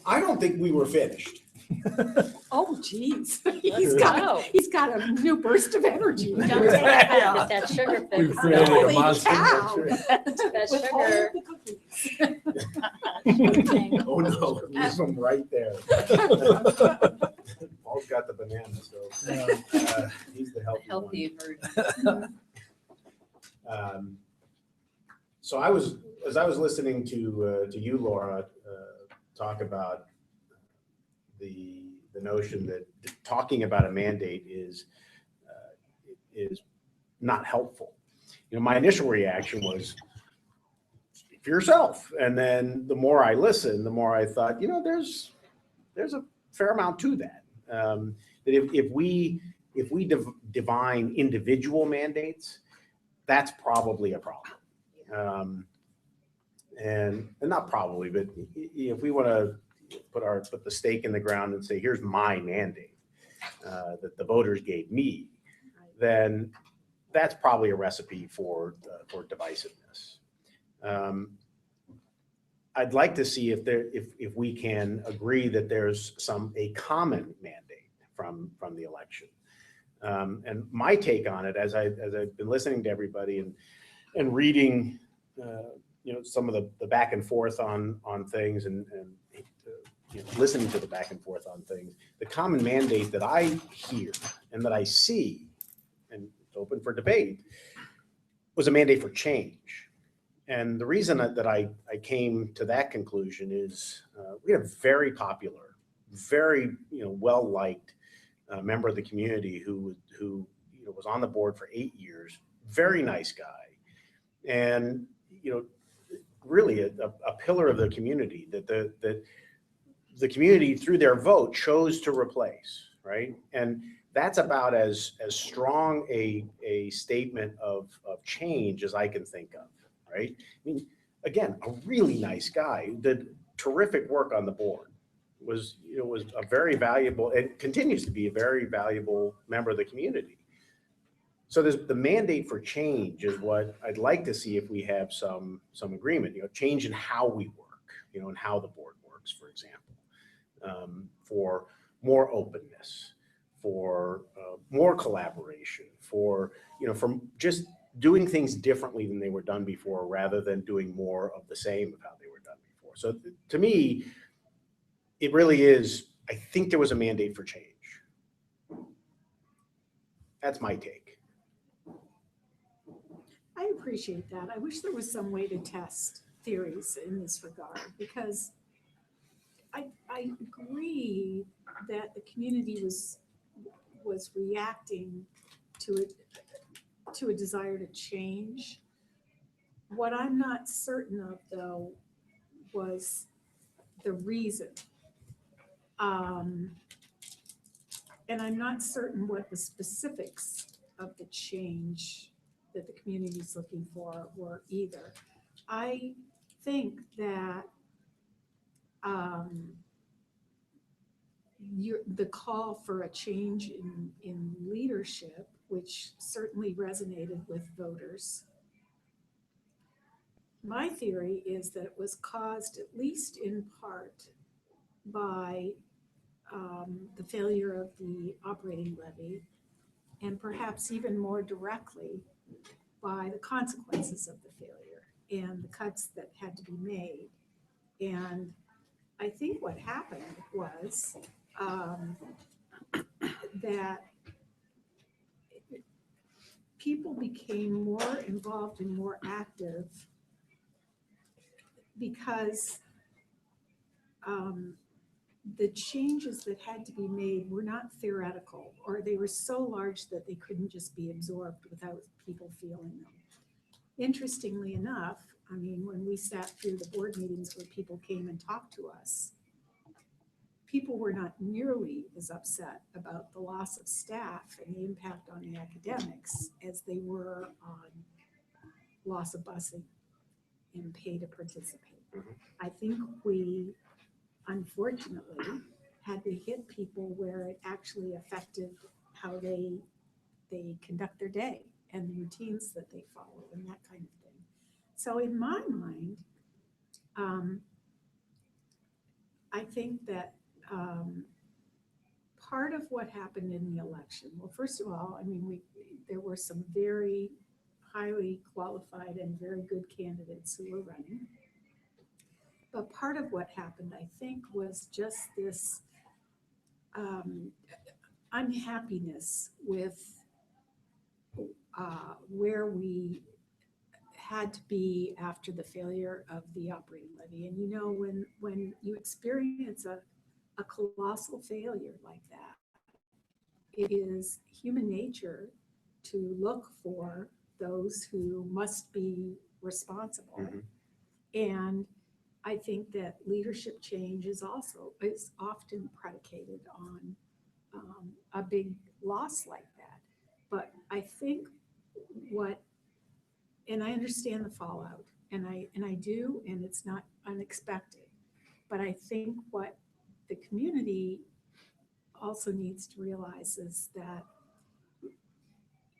I don't think we were finished. Oh, geez. Let's go. He's got a new burst of energy. Don't take it back with that sugar We've fix. created a Holy monster. cow. That Withhold sugar. the cookies. Oh, no, leave them right there. Paul's got the banana, so he's the healthy one. Healthy version. So as I was listening to you, Laura, talk about the notion that talking about a mandate is not helpful. You know, my initial reaction was speak for yourself, and then the more I listened, the more I thought, you know, there's a fair amount to that. That if we divine individual mandates, that's probably a problem. And not probably, but if we want to put the stake in the ground and say, here's my mandate that the voters gave me, then that's probably a recipe for divisiveness. I'd like to see if we can agree that there's a common mandate from the election. And my take on it, as I've been listening to everybody and reading, you know, some of the back and forth on things and you know, listening to the back and forth on things, the common mandate that I hear and that I see, and it's open for debate, was a mandate for change. And the reason that I came to that conclusion is we had a very popular, very, you know, well-liked member of the community who you know, was on the board for 8 years, very nice guy, and you know, really a pillar of the community that the community through their vote chose to replace, right? And that's about as strong a statement of change as I can think of, right? I mean, again, a really nice guy, did terrific work on the board, was a very valuable, and continues to be a very valuable member of the community. So there's the mandate for change is what I'd like to see if we have some agreement, you know, change in how we work, you know, and how the board works, for example, for more openness, for more collaboration, for, you know, from just doing things differently than they were done before, rather than doing more of the same of how they were done before. So to me, it really is, I think there was a mandate for change. That's my take. I appreciate that. I wish there was some way to test theories in this regard, because I agree that the community was reacting to a desire to change. What I'm not certain of, though, was the reason. And I'm not certain what the specifics of the change that the community is looking for were either. I think that the call for a change in leadership, which certainly resonated with voters, my theory is that it was caused, at least in part, by the failure of the operating levy, and perhaps even more directly by the consequences of the failure and the cuts that had to be made. And I think what happened was that people became more involved and more active because the changes that had to be made were not theoretical, or they were so large that they couldn't just be absorbed without people feeling them. Interestingly enough, I mean, when we sat through the board meetings where people came and talked to us, people were not nearly as upset about the loss of staff and the impact on the academics as they were on loss of busing and pay to participate. I think we, unfortunately, had to hit people where it actually affected how they conduct their day and the routines that they follow and that kind of thing. So in my mind, I I think that part of what happened in the election, well, first of all, I mean, there were some very highly qualified and very good candidates who were running. But part of what happened, I think, was just this unhappiness with where we had to be after the failure of the operating levy. And you know, when you experience a colossal failure like that, it is human nature to look for those who must be responsible. Mm-hmm. And I think that leadership change is often predicated on a big loss like that. But I think and I understand the fallout, and I do, and it's not unexpected. But I think what the community also needs to realize is that,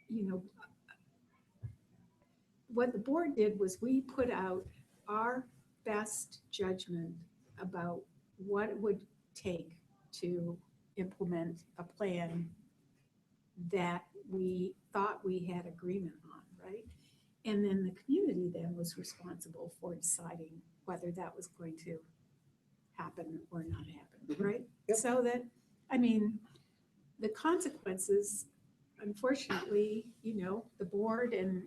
you know, what the board did was we put out our best judgment about what it would take to implement a plan that we thought we had agreement on, right? And then the community then was responsible for deciding whether that was going to happen or not happen, right? Yep. So that, I mean, the consequences, unfortunately, you know, the board and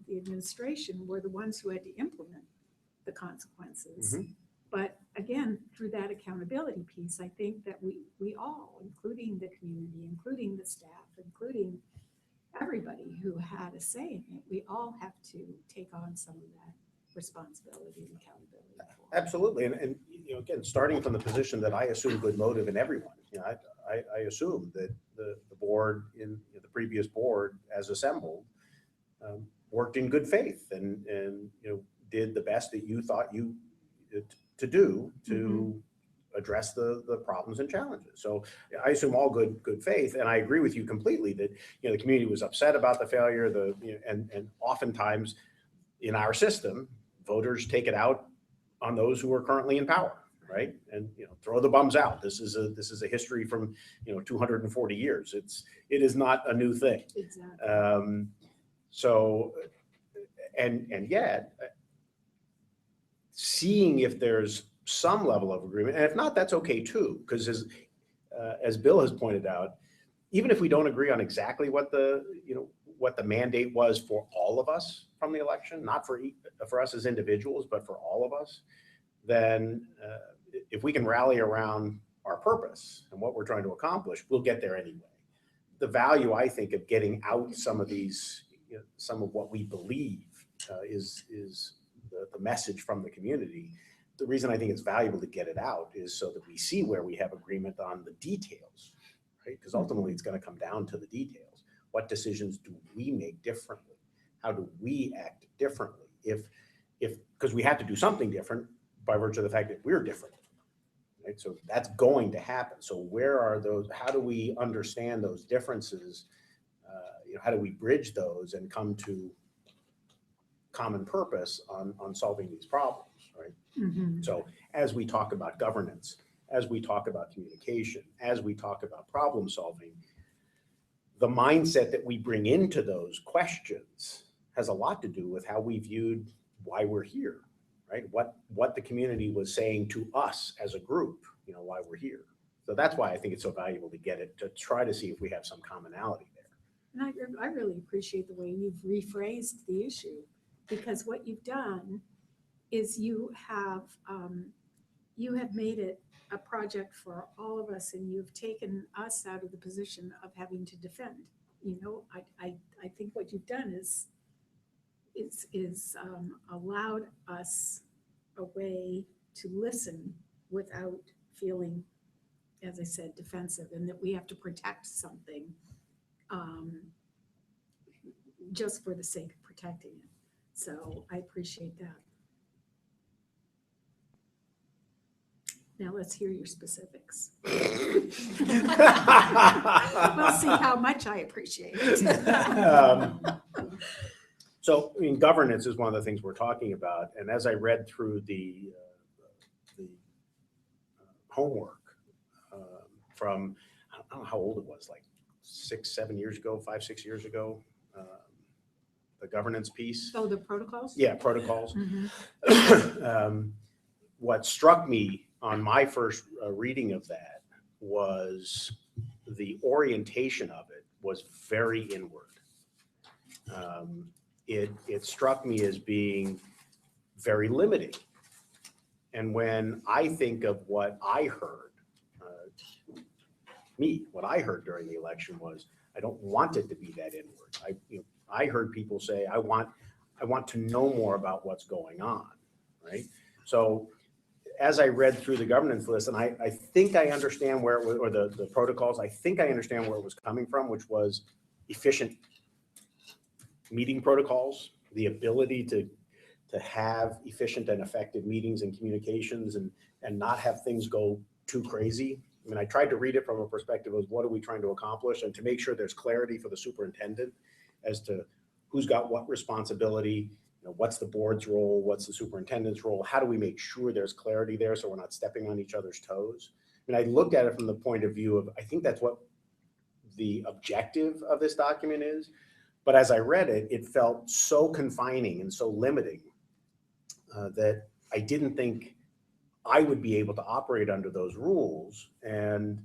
the administration were the ones who had to implement the consequences. Mhm. But again, through that accountability piece, I think that we all, including the community, including the staff, including everybody who had a say in it, we all have to take on some of that responsibility and accountability for it. Absolutely. And you know, again, starting from the position that I assume good motive in everyone. You know, I assume that the board in the previous board as assembled worked in good faith and you know, did the best that you thought you to do to address the problems and challenges. So I assume all good faith, and I agree with you completely that, you know, the community was upset about the failure. You know, and oftentimes in our system, voters take it out on those who are currently in power, right? And you know, throw the bums out. This is a history from, you know, 240 years. It is not a new thing. Exactly. So and yet seeing if there's some level of agreement, and if not, that's okay too, because as Bill has pointed out, even if we don't agree on exactly what the mandate was for all of us from the election, not for us as individuals, but for all of us, then if we can rally around our purpose and what we're trying to accomplish, we'll get there anyway. The value, I think, of getting out some of these, you know, some of what we believe is the message from the community. The reason I think it's valuable to get it out is so that we see where we have agreement on the details, right? Because ultimately it's going to come down to the details. What decisions do we make differently? How do we act differently? Because we have to do something different by virtue of the fact that we're different, right? So that's going to happen. So where are those? How do we understand those differences? You know, how do we bridge those and come to common purpose on solving these problems, right? So as we talk about governance, as we talk about communication, as we talk about problem solving, the mindset that we bring into those questions has a lot to do with how we viewed why we're here, right? What the community was saying to us as a group, you know, why we're here. So that's why I think it's so valuable to get it, to try to see if we have some commonality there. And I really appreciate the way you've rephrased the issue, because what you've done is you have made it a project for all of us, and you've taken us out of the position of having to defend. You know, I think what you've done is allowed us a way to listen without feeling, as I said, defensive, and that we have to protect something just for the sake of protecting it. So I appreciate that. Now let's hear your specifics. We'll see how much I appreciate it. So, I mean, governance is one of the things we're talking about. And as I read through the homework from, I don't know how old it was, like 6, 7 years ago, 5, 6 years ago, the governance piece. Oh, the protocols? Yeah, protocols. Mhm. What struck me on my first reading of that was the orientation of it was very inward. It struck me as being very limiting. And when I think of what I heard, what I heard during the election was, I don't want it to be that inward. I heard people say, I want to know more about what's going on, right? So as I read through the governance list, and I think I understand where it was, or the protocols, I think I understand where it was coming from, which was efficient meeting protocols, the ability to have efficient and effective meetings and communications and not have things go too crazy. I mean, I tried to read it from a perspective of what are we trying to accomplish, and to make sure there's clarity for the superintendent as to who's got what responsibility, what's the board's role, what's the superintendent's role, how do we make sure there's clarity there so we're not stepping on each other's toes. And I looked at it from the point of view of, I think that's what the objective of this document is. But as I read it, it felt so confining and so limiting that I didn't think I would be able to operate under those rules and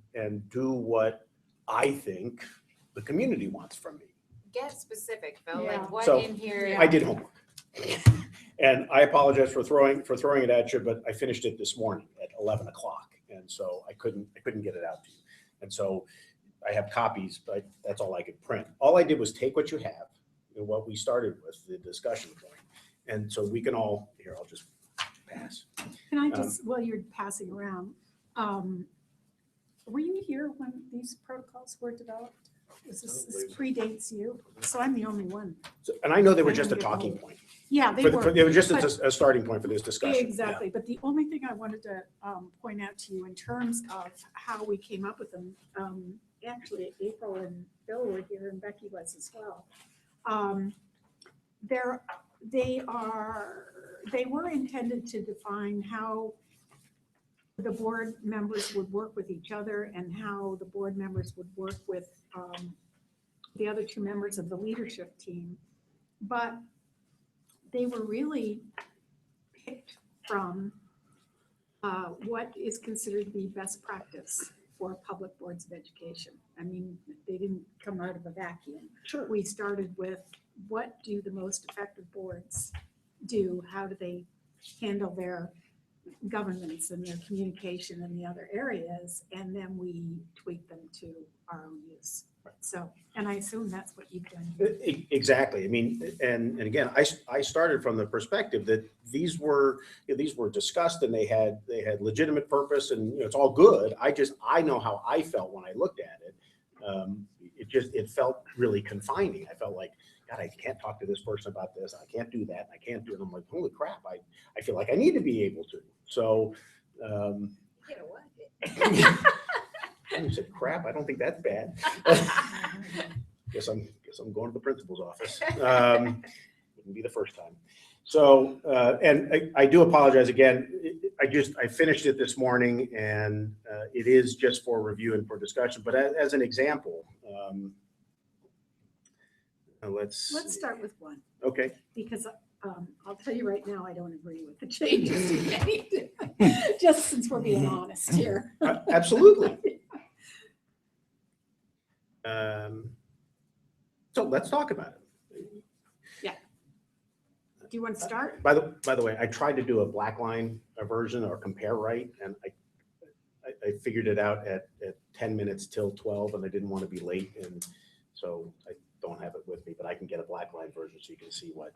do what I think the community wants from me. Get specific, Phil, Yeah. like what So, in here? Yeah. I did homework. And I apologize for throwing it at you, but I finished it this morning at 11 o'clock. And so I couldn't get it out to you. And so I have copies, but that's all I could print. All I did was take what you have and what we started with, the discussion point. And so we can all, here, I'll just pass. Can I just, while you're passing around, were you here when these protocols were developed? This predates you, so I'm the only one. So, and I know they were I just a don't get talking old. point. Yeah, they were. They were just but- a starting point for this discussion. Exactly, but the only thing I wanted to point out to you in terms of how we came up with them, actually April and Bill were here and Becky was as well. They were intended to define how the board members would work with each other and how the board members would work with the other two members of the leadership team. But they were really picked from what is considered to be best practice for public boards of education. I mean, they didn't come out of a vacuum. Sure. We started with what do the most effective boards do? How do they handle their governance and their communication in the other areas? And then we tweak them to our own use. So, and I assume that's what you've done. Exactly. I mean, and again, I started from the perspective that these were discussed and they had legitimate purpose, and it's all good. I know how I felt when I looked at it. It felt really confining. I felt like, God, I can't talk to this person about this. I can't do that. I can't do it. I'm like, holy crap! I feel like I need to be able to. So. You know what? You said crap. I don't think that's bad. guess I'm going to the principal's office. Wouldn't be the first time. So, and I do apologize again. I finished it this morning, and it is just for review and for discussion. But as an example, let's start with one. Okay. Because I'll tell you right now, I don't agree with the changes you made. Just since we're being honest here. Absolutely. So let's talk about it. Do you want to start? By the way, I tried to do a black line version or compare right, and I figured it out at 10 minutes till 12, and I didn't want to be late, and so I don't have it with me, but I can get a black line version so you can see what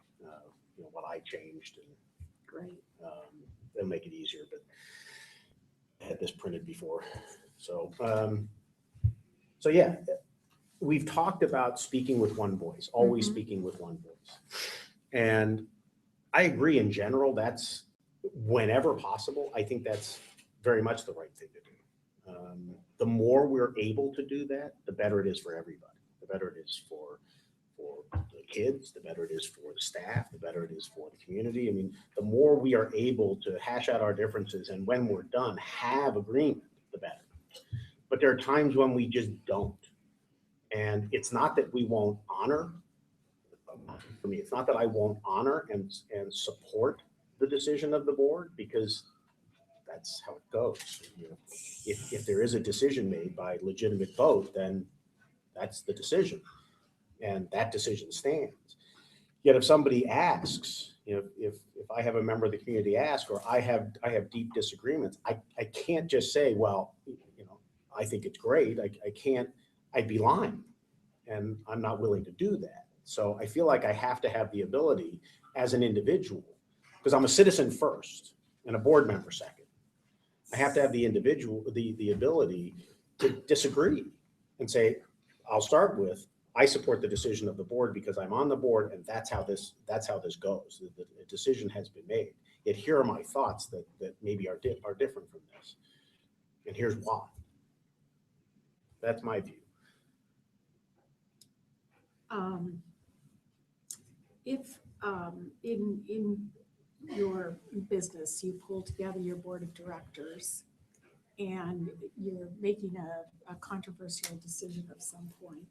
what I changed, and Great. it'll make it easier. But I had this printed before, so yeah, we've talked about speaking with one voice, always speaking with one voice, and I agree in general. That's whenever possible. I think that's very much the right thing to do. The more we're able to do that, the better it is for everybody. The better it is for for the kids, the better it is for the staff, the better it is for the community. I mean, the more we are able to hash out our differences and when we're done, have agreement, the better. But there are times when we just don't. And it's not that we won't honor, for me, it's not that I won't honor and support the decision of the board, because that's how it goes. You know, if there is a decision made by legitimate vote, then that's the decision, and that decision stands. Yet if somebody asks, you know, if I have a member of the community ask, or I have deep disagreements, I can't just say, well, you know, I think it's great. I can't, I'd be lying, and I'm not willing to do that. So I feel like I have to have the ability as an individual, because I'm a citizen first and a board member second. I have to have the individual, the ability to disagree and say, I'll start with, I support the decision of the board because I'm on the board, and that's how this goes. The decision has been made. Yet here are my thoughts that maybe are different from this, and here's why. That's my view. If in your business, you pull together your board of directors and you're making a controversial decision of some point,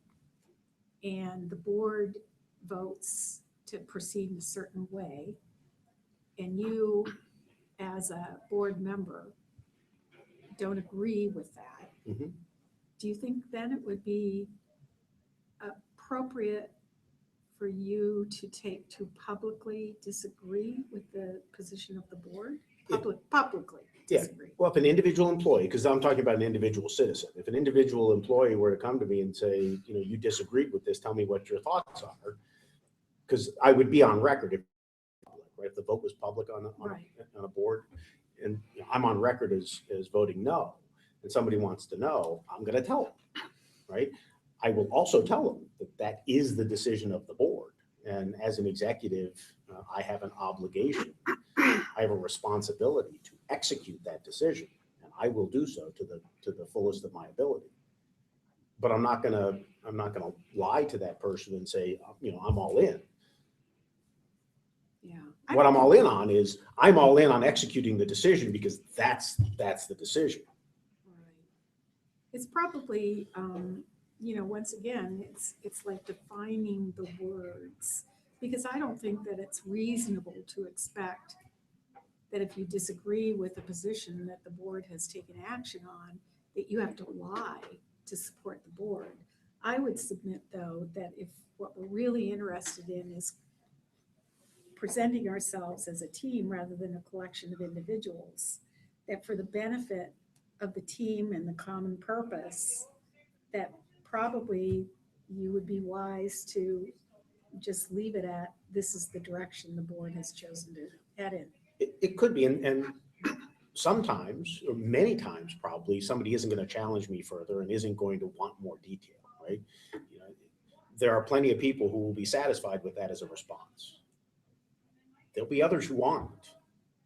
and the board votes to proceed in a certain way, and you, as a board member, don't agree with that, Mhm. do you think then it would be appropriate for you to publicly disagree with the position of the board? Publicly Yeah. disagree. Well, if an individual employee, because I'm talking about an individual citizen, if an individual employee were to come to me and say, you know, you disagreed with this, tell me what your thoughts are, because I would be on record if, right, if the vote was public on a board, and you know, I'm on record as voting no, and somebody wants to know, I'm going to tell them, right? I will also tell them that that is the decision of the board, and as an executive, I have an obligation, I have a responsibility to execute that decision, and I will do so to the fullest of my ability. But I'm not gonna lie to that person and say, you know, I'm all in. Yeah. What I'm all in on is I'm all in on executing the decision, because that's the decision. Right. It's probably, you know, once again, it's like defining the words, because I don't think that it's reasonable to expect that if you disagree with the position that the board has taken action on, that you have to lie to support the board. I would submit, though, that if what we're really interested in is presenting ourselves as a team rather than a collection of individuals, that for the benefit of the team and the common purpose, that probably you would be wise to just leave it at, this is the direction the board has chosen to head in. It could be, and sometimes, or many times probably, somebody isn't going to challenge me further and isn't going to want more detail, right? You know, there are plenty of people who will be satisfied with that as a response. There'll be others who aren't.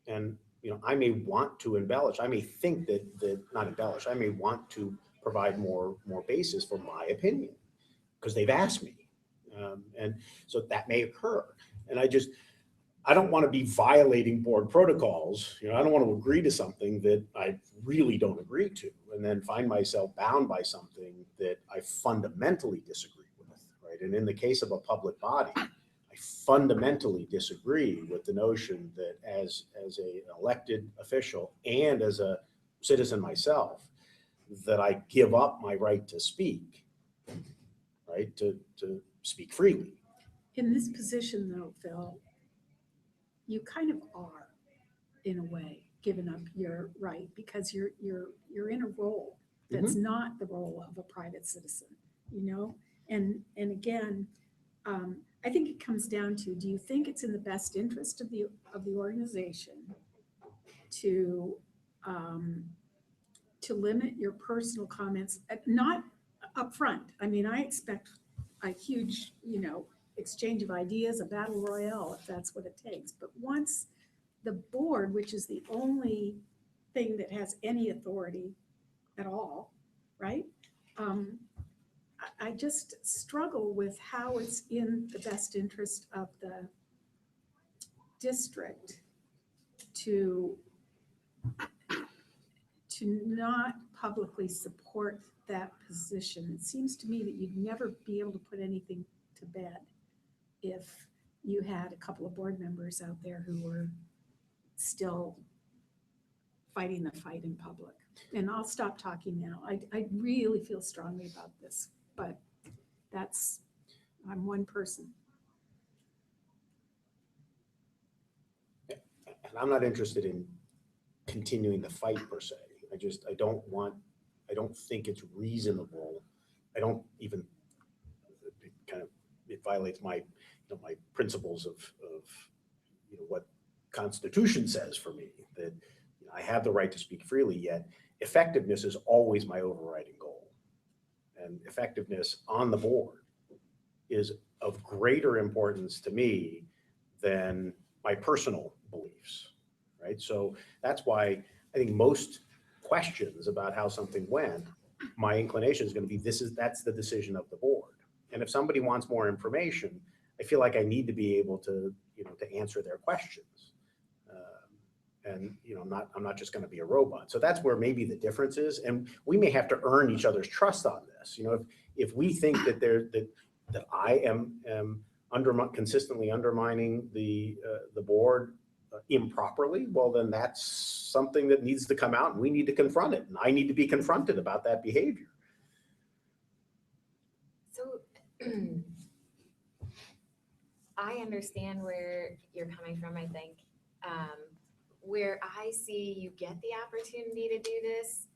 And, you know, I may want to embellish. I may think that not embellish, I may want to provide more basis for my opinion because they've asked me. And so that may occur. And I don't want to be violating board protocols. You know, I don't want to agree to something that I really don't agree to, and then find myself bound by something that I fundamentally disagree with, right? And in the case of a public body, I fundamentally disagree with the notion that as an elected official and as a citizen myself, that I give up my right to speak, right? To speak freely. In this position, though, Phil, you kind of are, in a way, giving up your right, because you're in a role that's not the role of a private citizen, you know? And again, I think it comes down to, do you think it's in the best interest of the organization to limit your personal comments, not upfront? I mean, I expect a huge, you know, exchange of ideas, a battle royale, if that's what it takes. But once the board, which is the only thing that has any authority at all, right? I just struggle with how it's in the best interest of the district to not publicly support that position. It seems to me that you'd never be able to put anything to bed if you had a couple of board members out there who were still fighting the fight in public. And I'll stop talking now. I really feel strongly about this, but I'm one person. And I'm not interested in continuing the fight per se. I don't think it's reasonable. I don't even, it violates my, my principles of what Constitution says for me, that I have the right to speak freely, yet effectiveness is always my overriding goal. And effectiveness on the board is of greater importance to me than my personal beliefs, right? So that's why I think most questions about how something went, my inclination is going to be, that's the decision of the board. And if somebody wants more information, I feel like I need to be able to, to answer their questions. And I'm not just going to be a robot. So that's where maybe the difference is. And we may have to earn each other's trust on this. If we think that that I am consistently undermining the board improperly, well, then that's something that needs to come out, and we need to confront it. And I need to be confronted about that behavior. So I understand where you're coming from, I think. Where I see you get the opportunity to do this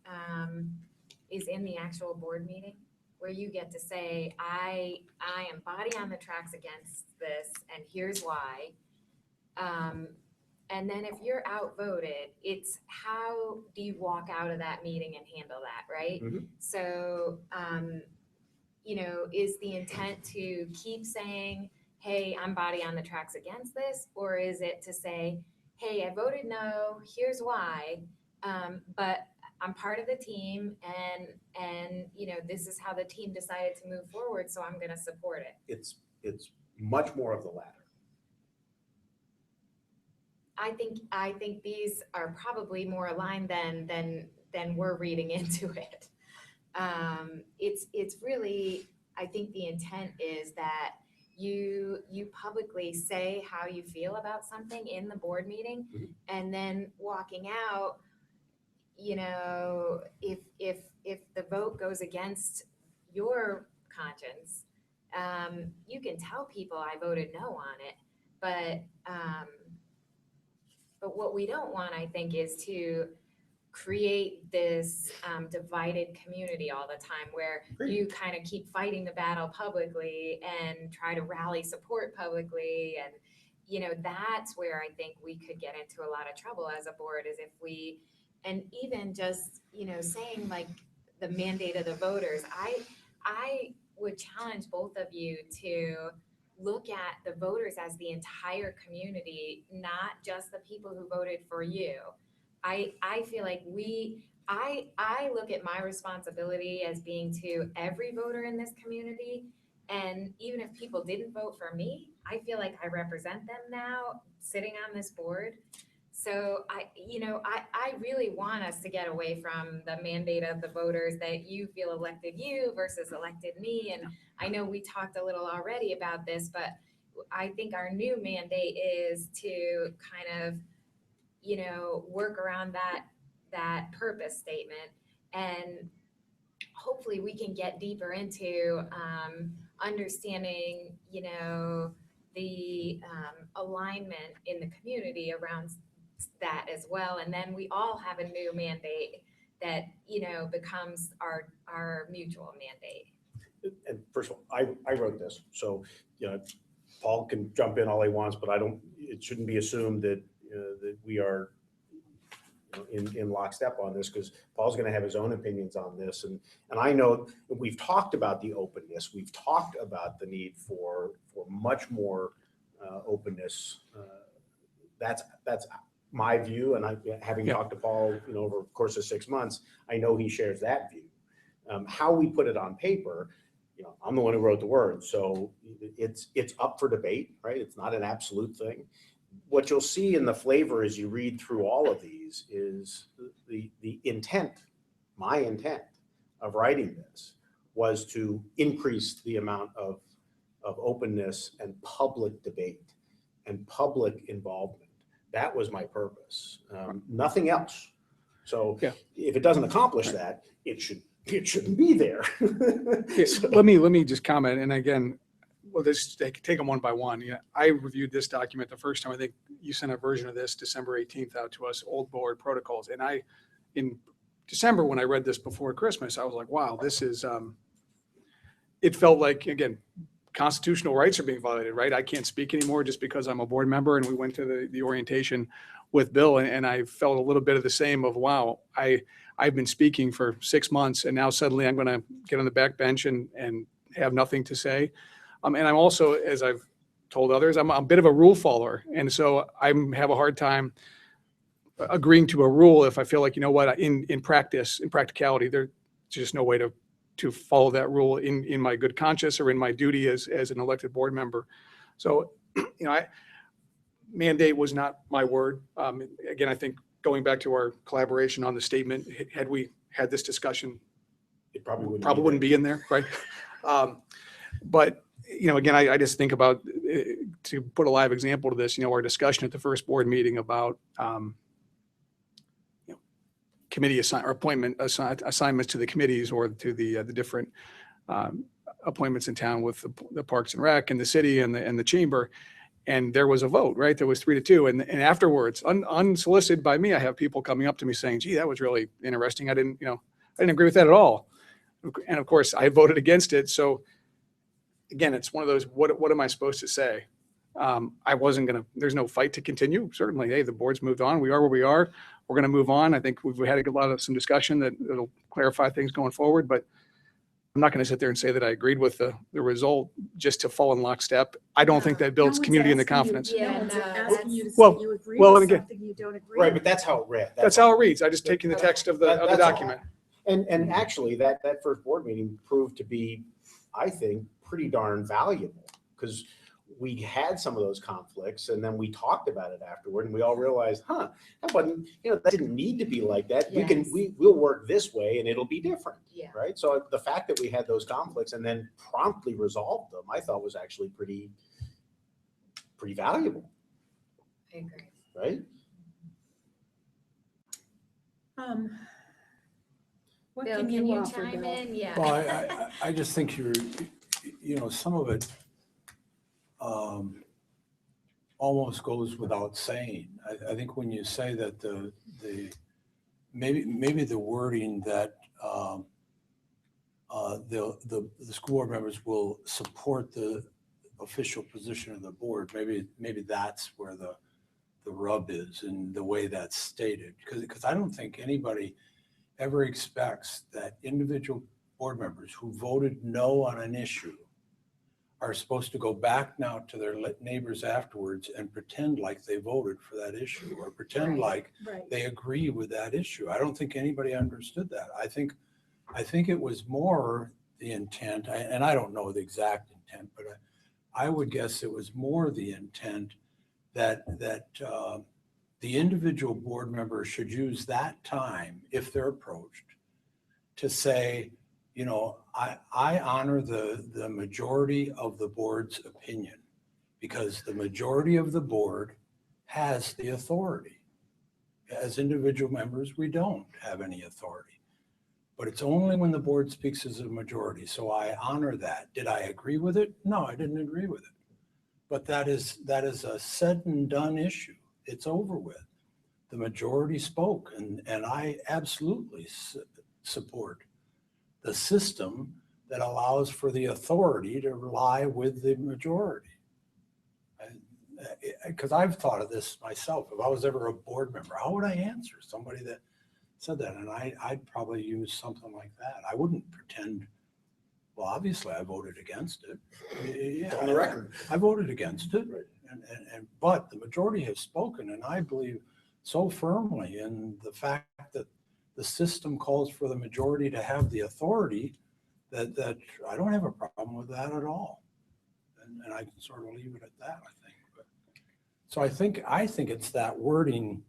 is in the actual board meeting, where you get to say, I am body on the tracks against this, and here's why. And then if you're outvoted, it's how do you walk out of that meeting and handle that, right? Mm-hmm. So, is the intent to keep saying, hey, I'm body on the tracks against this? Or is it to say, hey, I voted no, here's why, but I'm part of the team, and this is how the team decided to move forward, so I'm gonna support it. It's much more of the latter. I think these are probably more aligned than we're reading into it. It's really, I think the intent is that you publicly say how you feel about something in the board meeting, mm-hmm. and then walking out, if the vote goes against your conscience, you can tell people I voted no on it, but what we don't want, I think, is to create this divided community all the time, where you kind of keep fighting the battle publicly and try to rally support publicly. And, that's where I think we could get into a lot of trouble as a board, is if we, and even just, saying like the mandate of the voters, I would challenge both of you to look at the voters as the entire community, not just the people who voted for you. I feel like I look at my responsibility as being to every voter in this community. And even if people didn't vote for me, I feel like I represent them now sitting on this board. So I really want us to get away from the mandate of the voters, that you feel elected you versus elected me. And I know we talked a little already about this, but I think our new mandate is to kind of, work around that purpose statement, and hopefully we can get deeper into understanding, the alignment in the community around that as well. And then we all have a new mandate that, becomes our mutual mandate. And first of all, I wrote this, so Paul can jump in all he wants, but it shouldn't be assumed that that we are in lockstep on this, because Paul's going to have his own opinions on this, and I know we've talked about the openness, we've talked about the need for much more openness. That's my view, and having talked to Paul, over the course of 6 months, I know he shares that view. How we put it on paper, I'm the one who wrote the words, so it's up for debate, right? It's not an absolute thing. What you'll see in the flavor as you read through all of these is the intent, my intent of writing this was to increase the amount of openness and public debate and public involvement. That was my purpose, nothing else. So if it doesn't accomplish that, it shouldn't be there. So, let me just comment. And again, well, just take them one by one. Yeah, I reviewed this document the first time. I think you sent a version of this December 18th out to us, old board protocols. And in December, when I read this before Christmas, I was like, wow, this is, it felt like, again, constitutional rights are being violated, right? I can't speak anymore just because I'm a board member. And we went to the orientation with Bill, and I felt a little bit of the same of, wow, I've been speaking for 6 months, and now suddenly I'm going to get on the back bench and have nothing to say. And I'm also, as I've told others, I'm a bit of a rule follower. And so I have a hard time agreeing to a rule if I feel like, you know what, in practicality, there's just no way to follow that rule in my good conscience or in my duty as an elected board member. So, mandate was not my word. Again, I think going back to our collaboration on the statement, had we had this discussion, it probably wouldn't be in there, right? But again, I just think about, to put a live example to this, our discussion at the first board meeting about committee assignments to the committees or to the different appointments in town with the Parks and Rec and the city and the chamber. And there was a vote, right? There was 3-2. And afterwards, unsolicited by me, I have people coming up to me saying, gee, that was really interesting. I didn't agree with that at all. And of course I voted against it. So again, it's one of those, what am I supposed to say? There's no fight to continue. Certainly, hey, the board's moved on. We are where we are. We're going to move on. I think we've had some discussion that'll clarify things going forward, but I'm not going to sit there and say that I agreed with the result just to fall in lockstep. I don't think that builds community and the confidence. No one's asking you to say Well, you agree well, with and again- something you don't agree Right, with. but that's how it read. That's how it reads. I just taking the text of the That's all. document. And actually, that first board meeting proved to be, I think, pretty darn valuable, because we had some of those conflicts, and then we talked about it afterward, and we all realized, that wasn't, that didn't need to be like that. Yes. We'll work this way, and it'll be different. Yeah. Right. So the fact that we had those conflicts and then promptly resolved them, I thought was actually pretty valuable. I agree. Right. What Bill, can can you offer, chime Bill? in? Yeah. Well, I just think some of it almost goes without saying. I think when you say that the maybe the wording that the school board members will support the official position of the board, maybe that's where the rub is in the way that's stated. Because I don't think anybody ever expects that individual board members who voted no on an issue are supposed to go back now to their neighbors afterwards and pretend like they voted for that issue or pretend like Right. they agree with that issue. I don't think anybody understood that. I think it was more the intent, and I don't know the exact intent, but I would guess it was more the intent that the individual board member should use that time, if they're approached, to say, I honor the majority of the board's opinion, because the majority of the board has the authority. As individual members, we don't have any authority, but it's only when the board speaks as a majority. So I honor that. Did I agree with it? No, I didn't agree with it. But that is a said and done issue. It's over with. The majority spoke, and I absolutely support the system that allows for the authority to lie with the majority. Because I've thought of this myself. If I was ever a board member, how would I answer somebody that said that? And I'd probably use something like that. I wouldn't pretend, well, obviously I voted against it. Yeah, On the record. I voted against it. Right. But the majority have spoken, and I believe so firmly in the fact that the system calls for the majority to have the authority that I don't have a problem with that at all. And I can sort of leave it at that, I think. But, so I think it's that wording,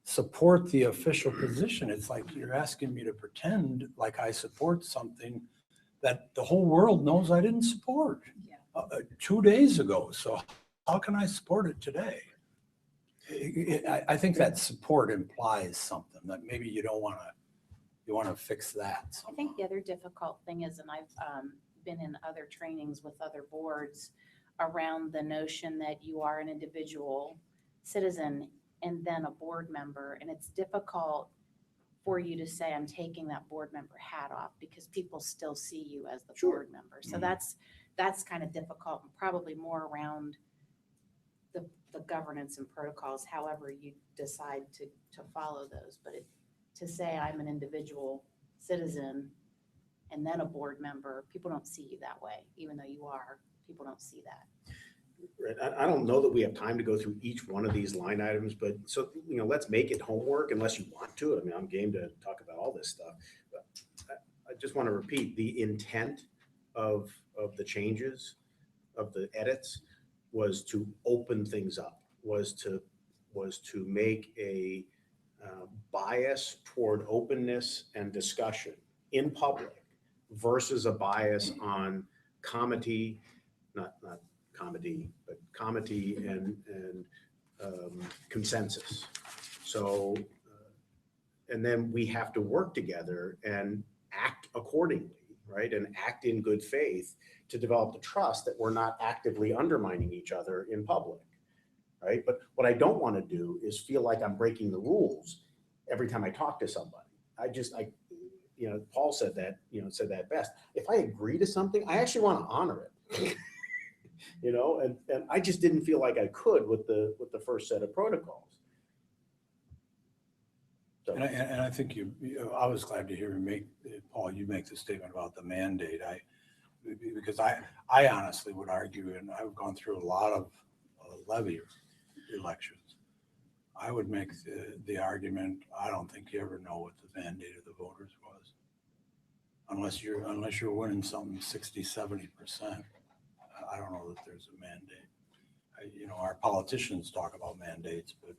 support the official position. It's like you're asking me to pretend like I support something that the whole world knows I didn't support 2 days ago. So how can I support it today? I think that support implies something that maybe you don't want to, you want to fix that. I think the other difficult thing is, and I've been in other trainings with other boards around the notion that you are an individual citizen and then a board member. And it's difficult for you to say, I'm taking that board member hat off, because people still see you as the board member. So that's kind of difficult, and probably more around the governance and protocols, however you decide to follow those. But to say I'm an individual citizen and then a board member, people don't see you that way. Even though you are, people don't see that. Right. I don't know that we have time to go through each one of these line items, but so, you know, let's make it homework unless you want to. I mean, I'm game to talk about all this stuff, but I just want to repeat the intent of the changes, of the edits, was to open things up, was to make a bias toward openness and discussion in public versus a bias on comity, not comedy, but comity and consensus. So, and then we have to work together and act accordingly, right? And act in good faith to develop the trust that we're not actively undermining each other in public, right? But what I don't want to do is feel like I'm breaking the rules every time I talk to somebody. You know, Paul said that, you know, said that best. If I agree to something, I actually want to honor it. You know, and I just didn't feel like I could with the first set of protocols. So. And I think I was glad to hear you make, Paul, you make the statement about the mandate. Because I honestly would argue, and I've gone through a lot of levy elections, I would make the argument, I don't think you ever know what the mandate of the voters was. Unless you're winning something 60, 70%. I don't know that there's a mandate. You know, our politicians talk about mandates, but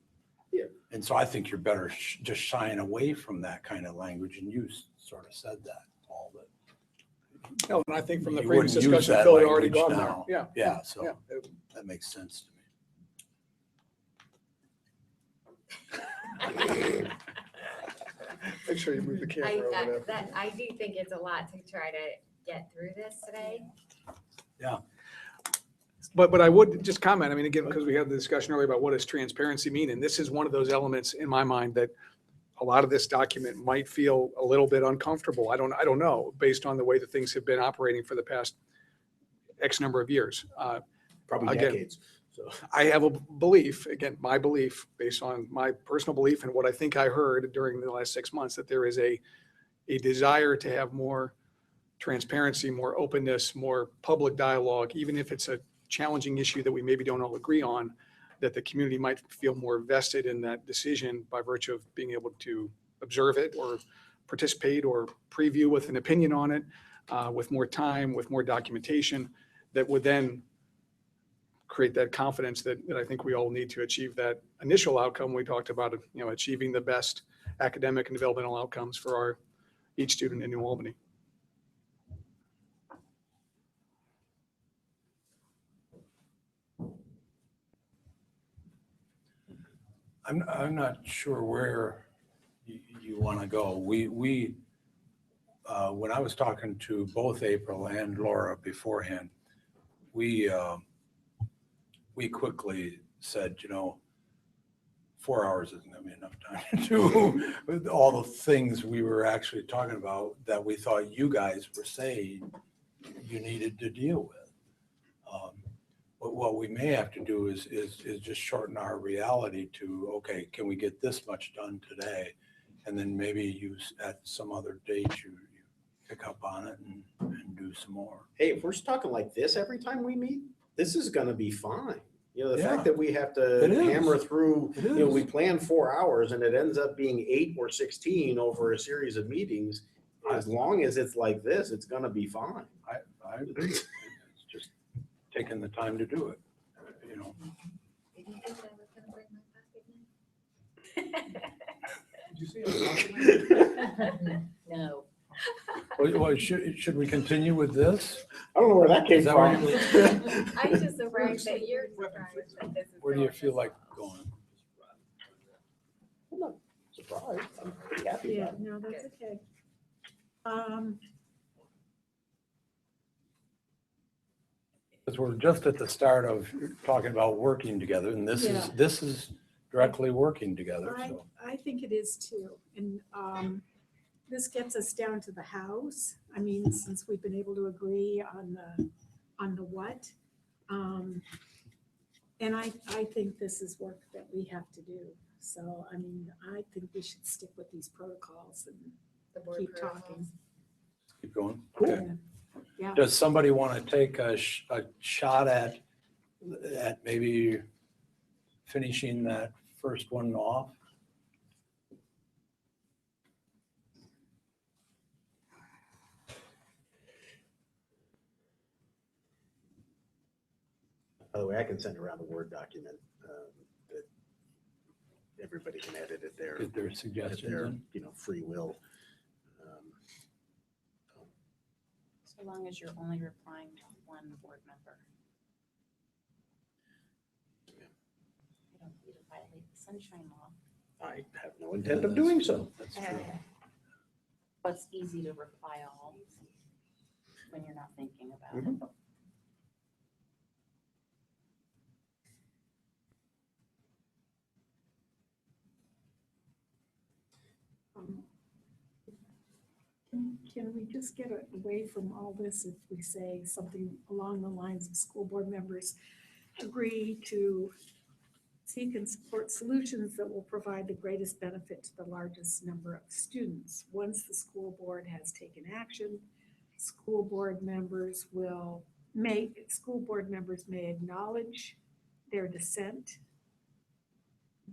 yeah. And so I think you're better just shying away from that kind of language. And you sort of said that, Paul, that. No, and I think from the You previous wouldn't use discussion, that Phil had already language gone there. now. Yeah. Yeah, so Yeah. that makes sense to me. Make sure you move the camera over there. I do think it's a lot to try to get through this today. Yeah. But I would just comment, I mean, again, because we had the discussion earlier about what does transparency mean? And this is one of those elements in my mind that a lot of this document might feel a little bit uncomfortable. I don't know, based on the way that things have been operating for the past X number of years. probably Again, decades. So I have a belief, again, my belief, based on my personal belief and what I think I heard during the last 6 months, that there is a desire to have more transparency, more openness, more public dialogue, even if it's a challenging issue that we maybe don't all agree on, that the community might feel more vested in that decision by virtue of being able to observe it or participate or preview with an opinion on it, with more time, with more documentation, that would then create that confidence that I think we all need to achieve that initial outcome we talked about, you know, achieving the best academic and developmental outcomes for each student in New Albany. I'm not sure where you want to go. We when I was talking to both April and Laura beforehand, we quickly said, you know, 4 hours isn't going to be enough time to do with all the things we were actually talking about that we thought you guys were saying you needed to deal with. But what we may have to do is just shorten our reality to, okay, can we get this much done today? And then maybe use at some other date, you pick up on it and do some more. hey, if we're talking like this every time we meet, this is going to be fine. You know, the Yeah. fact that we have to It is. hammer through, It you know, is. we plan 4 hours and it ends up being 8 or 16 over a series of meetings. as long as it's like this, it's gonna be fine. I agree. It's just taking the time to do it, you know. No. Well, should we continue with this? I don't know where that came Is that from. where you- I'm just surprised that you're surprised that this is. Where do you going feel this like well. going? I'm not surprised. I'm pretty happy Yeah, about it. no, that's okay. Because we're just at the start of talking about working together, and Yeah. this is directly working together, so. I think it is too. And this gets us down to the hows. I mean, since we've been able to agree on the what. And I think this is work that we have to do. So, I mean, I think we should stick with these protocols and The board keep protocols. talking. Keep going. Cool. Okay. Yeah. Does somebody want to take a shot at maybe finishing that first one off? By the way, I can send around a Word document that everybody can edit at their, Get their at suggestions their, in? free will. So long as you're only replying to one board member. You don't need to violate the sunshine law. I have no intent of doing so. That's true. But it's easy to reply all when you're not thinking about it. Can we just get away from all this if we say something along the lines of school board members agree to seek and support solutions that will provide the greatest benefit to the largest number of students? Once the school board has taken action, school board members may acknowledge their dissent,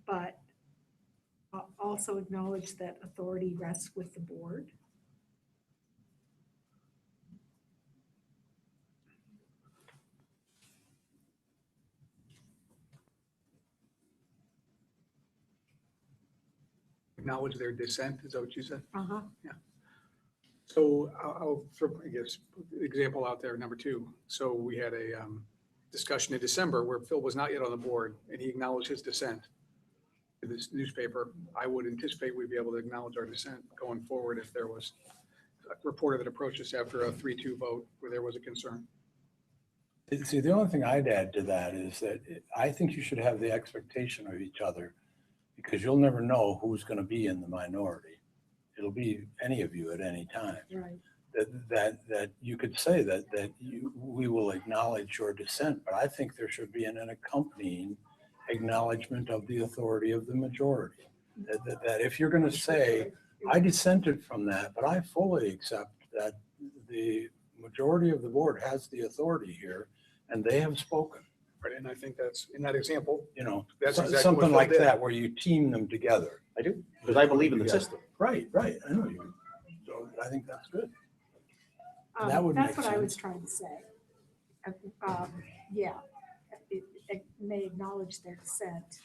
but also acknowledge that authority rests with the board. Acknowledge their dissent, is that what you said? Uh-huh. So I'll throw, I guess, example out there, number 2. So we had a discussion in December where Phil was not yet on the board and he acknowledged his dissent in this newspaper. I would anticipate we'd be able to acknowledge our dissent going forward if there was a reporter that approached us after a 3-2 vote where there was a concern. See, the only thing I'd add to that is that I think you should have the expectation of each other, because you'll never know who's going to be in the minority. It'll be any of you at any time. Right. That you could say that we will acknowledge your dissent, but I think there should be an accompanying acknowledgement of the authority of the majority. That if you're going to say, I dissented from that, but I fully accept that the majority of the board has the authority here and they have spoken. Right, and I think that's, in that example, You know, That's exactly what something Phil like did. that where you team them together. I do, because I believe in the system. Right, I know you. So I think that's good. That would That's make what I was sense. trying to say. Yeah, it may acknowledge their dissent,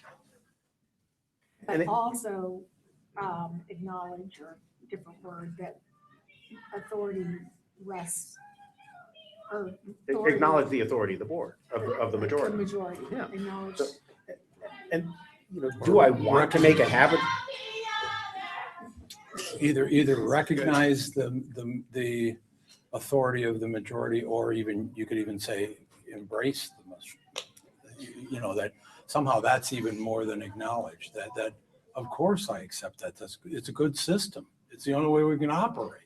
And but it- also acknowledge, or different word, that authority rests. Or authority- Acknowledge the authority of the board, of the The majority. majority, Yeah. acknowledge. So- And, do I want to make a habit? Either recognize the authority of the majority, or even, you could even say, embrace the you know, that somehow that's even more than acknowledge, that of course I accept that. It's a good system. It's the only way we can operate.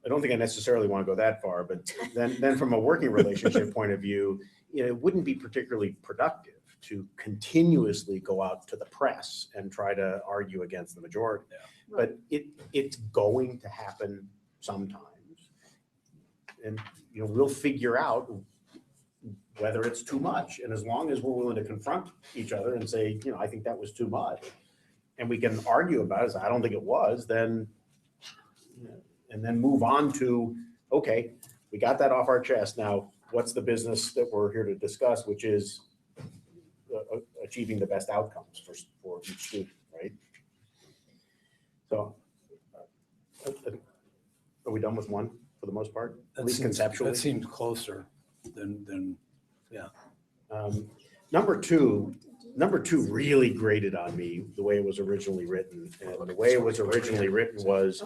I don't think I necessarily want to go that far, but then from a working relationship point of view, it wouldn't be particularly productive to continuously go out to the press and try to argue against the majority. But it's going to happen sometimes. And, we'll figure out whether it's too much. And as long as we're willing to confront each other and say, I think that was too much, and we can argue about it, I don't think it was, then and then move on to, okay, we got that off our chest. Now, what's the business that we're here to discuss, which is achieving the best outcomes for each student, right? So are we done with one for the most part, at least conceptually? That seems closer than, yeah. Number two really grated on me, the way it was originally written. And the way it was originally written was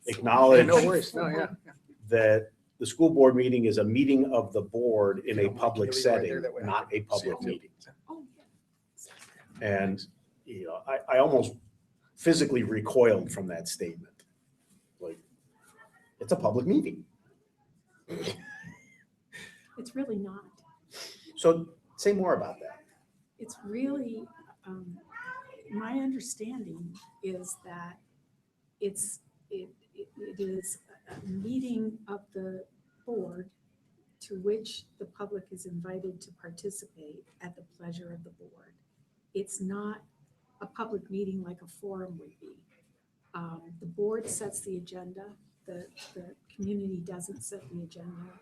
acknowledge No worries, no, yeah. that the school board meeting is a meeting of the board in a You know, public you can leave it right setting, there, that way I not a can see public it too. meeting. Oh, And, you know, I almost physically recoiled from that statement. Like, it's a public meeting. it's really not. So say more about that. It's really, my understanding is that it is a meeting of the board to which the public is invited to participate at the pleasure of the board. It's not a public meeting like a forum would be. The board sets the agenda. The community doesn't set the agenda.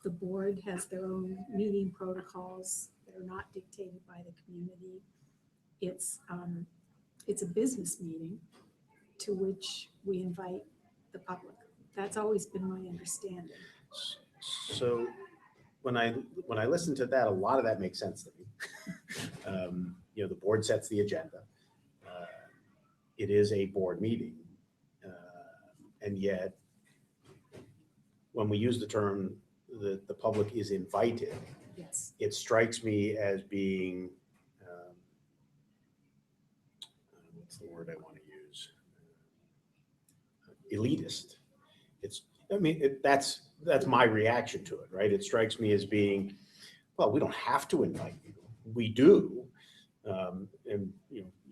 The board has their own meeting protocols that are not dictated by the community. It's a business meeting to which we invite the public. That's always been my understanding. So when I listen to that, a lot of that makes sense to me. You know, the board sets the agenda. It is a board meeting. And yet, when we use the term the public is invited, Yes. it strikes me as being, what's the word I want to use? Elitist. That's my reaction to it, right? It strikes me as being, well, we don't have to invite you. We do. And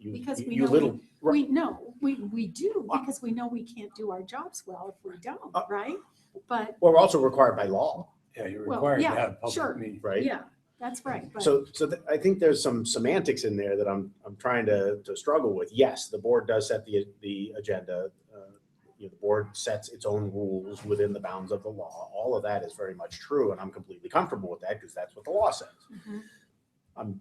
Because we you know little. We know, we do, because we know we can't do our jobs well if we don't, right? But, Well, we're also required by law, Yeah, you're Well, required to yeah, have a sure. public meeting. right? yeah, that's right. But So I think there's some semantics in there that I'm trying to struggle with. Yes, the board does set the agenda. The board sets its own rules within the bounds of the law. All of that is very much true, and I'm completely comfortable with that because that's what the law says. Mhm.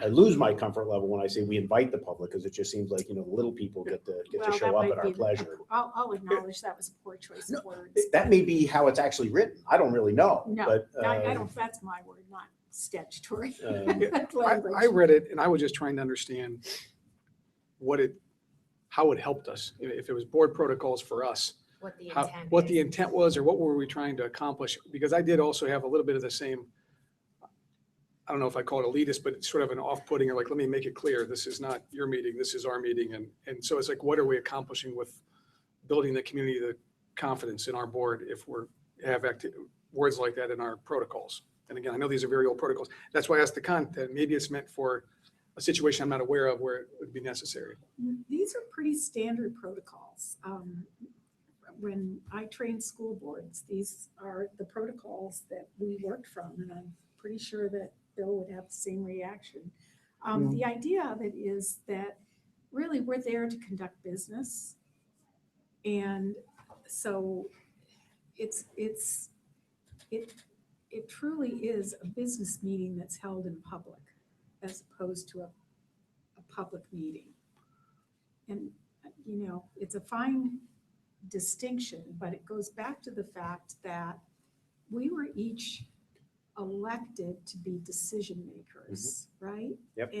I lose my comfort level when I say we invite the public because it just seems like, the little people get to Well, show that up might at our be pleasure. I'll acknowledge that was a poor choice of words. That may be how it's actually written. I don't really know. No, but I don't, that's my word, not statutory I language. read it and I was just trying to understand how it helped us. If it was board protocols for us, What the how, intent what is. the intent was, or what were we trying to accomplish? Because I did also have a little bit of the same, I don't know if I call it elitist, but it's sort of an off-putting, or like, let me make it clear, this is not your meeting, this is our meeting. And so it's like, what are we accomplishing with building the community, the confidence in our board if we have words like that in our protocols? And again, I know these are very old protocols. That's why I asked the content. Maybe it's meant for a situation I'm not aware of where it would be necessary. These are pretty standard protocols. When I trained school boards, these are the protocols that we worked from, and I'm pretty sure that Bill would have the same reaction. The idea of it is that really we're there to conduct business. And so it truly is a business meeting that's held in public as opposed to a public meeting. And, it's a fine distinction, but it goes back to the fact that we were each elected to be decision makers, right? Yep.